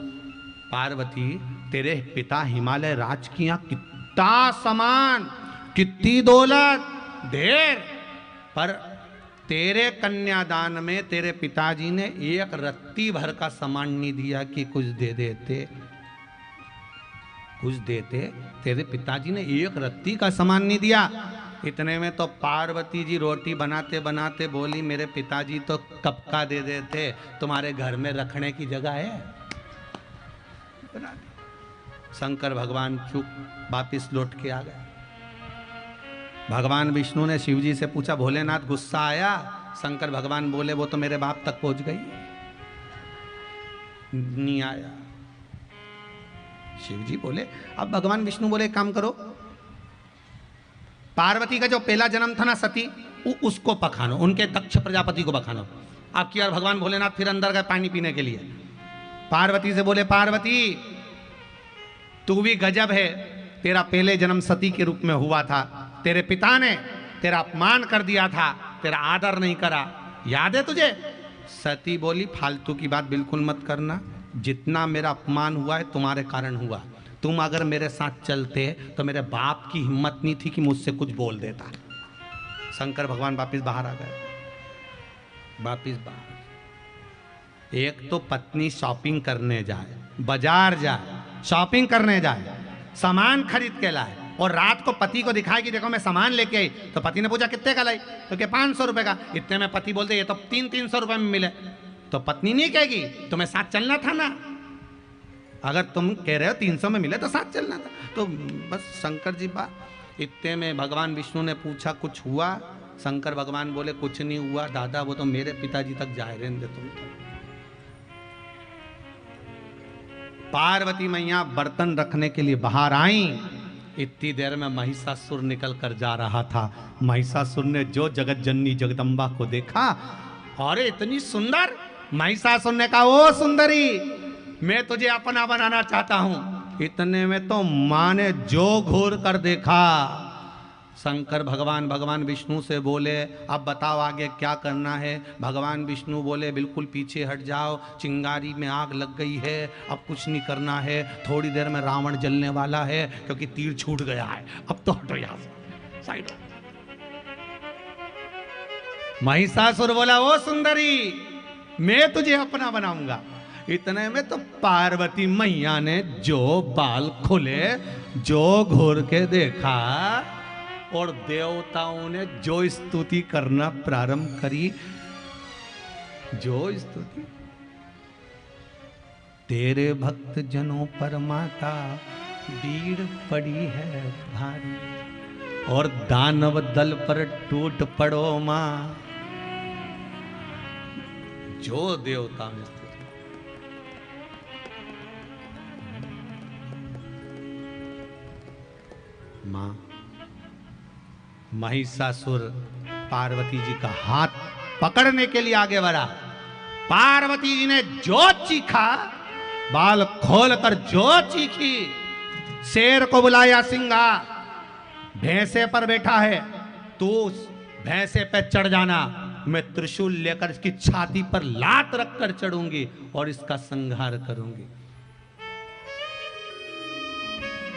पार्वती तेरे पिता हिमालय राज की यहाँ कितना सामान, कितनी दौलत, ढेर, पर तेरे कन्यादान में तेरे पिताजी ने एक रत्ती भर का सामान नहीं दिया कि कुछ दे देते, कुछ देते। तेरे पिताजी ने एक रत्ती का सामान नहीं दिया। इतने में तो पार्वती जी रोटी बनाते बनाते बोली, मेरे पिताजी तो कब का दे देते, तुम्हारे घर में रखने की जगह है, बना दे। शंकर भगवान चुप, वापिस लौट के आ गए। भगवान विष्णु ने शिव जी से पूछा, भोलेनाथ गुस्सा आया? शंकर भगवान बोले, वो तो मेरे बाप तक पहुंच गई, नहीं आया। शिव जी बोले, अब भगवान विष्णु बोले काम करो, पार्वती का जो पहला जन्म था ना सती, उसको पखानो, उनके दक्ष प्रजापति को पखानो। अब की बार भगवान भोलेनाथ फिर अंदर गए पानी पीने के लिए। पार्वती से बोले, पार्वती तू भी गजब है, तेरा पहले जन्म सती के रूप में हुआ था, तेरे पिता ने तेरा अपमान कर दिया था, तेरा आदर नहीं करा, याद है तुझे? सती बोली, फालतू की बात बिल्कुल मत करना, जितना मेरा अपमान हुआ है तुम्हारे कारण हुआ। तुम अगर मेरे साथ चलते तो मेरे बाप की हिम्मत नहीं थी कि मुझसे कुछ बोल देता। शंकर भगवान वापिस बाहर आ गए, वापिस बाहर। एक तो पत्नी शॉपिंग करने जाए, बाजार जाए, शॉपिंग करने जाए, सामान खरीद के लाए, और रात को पति को दिखाए कि देखो मैं सामान लेके आई, तो पति ने पूछा कितने का लाई, तो क्या 500 रुपए का। इतने में पति बोलते ये तो 300 रुपए में मिले, तो पत्नी नहीं कहेगी तुम्हें साथ चलना था ना, अगर तुम कह रहे हो 300 में मिले तो साथ चलना था। तो बस शंकर जी बात। इतने में भगवान विष्णु ने पूछा कुछ हुआ? शंकर भगवान बोले कुछ नहीं हुआ दादा, वो तो मेरे पिताजी तक जाए, रहने दे तुम तो। पार्वती मैया बर्तन रखने के लिए बाहर आई, इतनी देर में महिषासुर निकल कर जा रहा था। महिषासुर ने जो जगत जननी जगदम्बा को देखा, अरे इतनी सुंदर, महिषासुर ने कहा ओ सुंदरी मैं तुझे अपना बनाना चाहता हूं। इतने में तो मां ने जो घूर कर देखा, शंकर भगवान भगवान विष्णु से बोले अब बताओ आगे क्या करना है। भगवान विष्णु बोले बिल्कुल पीछे हट जाओ, चिंगारी में आग लग गई है, अब कुछ नहीं करना है, थोड़ी देर में रावण जलने वाला है क्योंकि तीर छूट गया है, अब तो हटो यहां से, साइड हो। महिषासुर बोला ओ सुंदरी मैं तुझे अपना बनाऊंगा। इतने में तो पार्वती मैया ने जो बाल खुले, जो घूर के देखा, और देवताओं ने जो स्तुति करना प्रारंभ करी, जो स्तुति। तेरे भक्त जनों पर माता भीड़ पड़ी है भारी, और दानव दल पर टूट पड़ो मां। जो देवता ने स्तुति, मां महिषासुर पार्वती जी का हाथ पकड़ने के लिए आगे बढ़ा। पार्वती जी ने जो चीखा, बाल खोलकर जो चीखी, शेर को बुलाया सिंगा, भैंसे पर बैठा है, तू भैंसे पे चढ़ जाना, मैं त्रिशूल लेकर इसकी छाती पर लात रखकर चढ़ूंगी और इसका संहार करूंगी।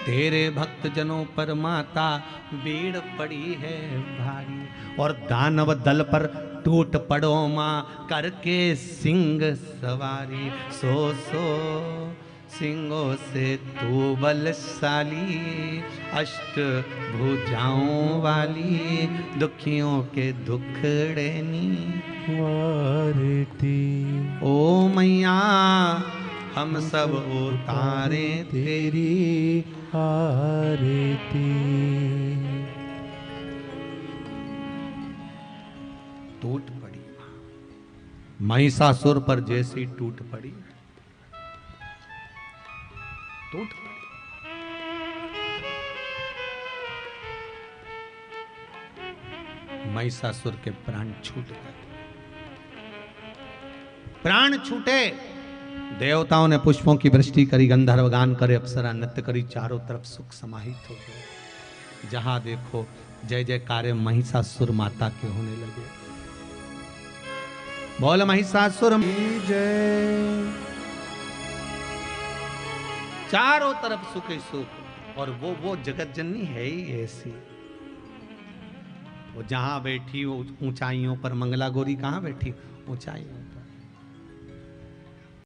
तेरे भक्त जनों पर माता भीड़ पड़ी है भारी, और दानव दल पर टूट पड़ो मां करके सिंह सवारी। सो सिंहों से तू बलशाली, अष्ट भुजाओं वाली, दुखियों के दुखड़ेनी वारती। ओ मैया हम सब उतारे तेरी आरती। टूट पड़ी। महिषासुर पर जैसी टूट पड़ी, टूट पड़ी। महिषासुर के प्राण छूट गए। प्राण छूटे, देवताओं ने पुष्पों की वृष्टि करी, गंधर्व गान करे, अप्सरा नृत्य करी, चारों तरफ सुख समाहित हो गए। जहां देखो जय जयकारे महिषासुर माता के होने लगे। बोल महिषासुर की जय। चारों तरफ सुख ही सुख। और वो जगत जननी है ही ऐसी। वो जहां बैठी ऊंचाइयों पर, मंगला गौरी कहां बैठी? ऊंचाइयों पर।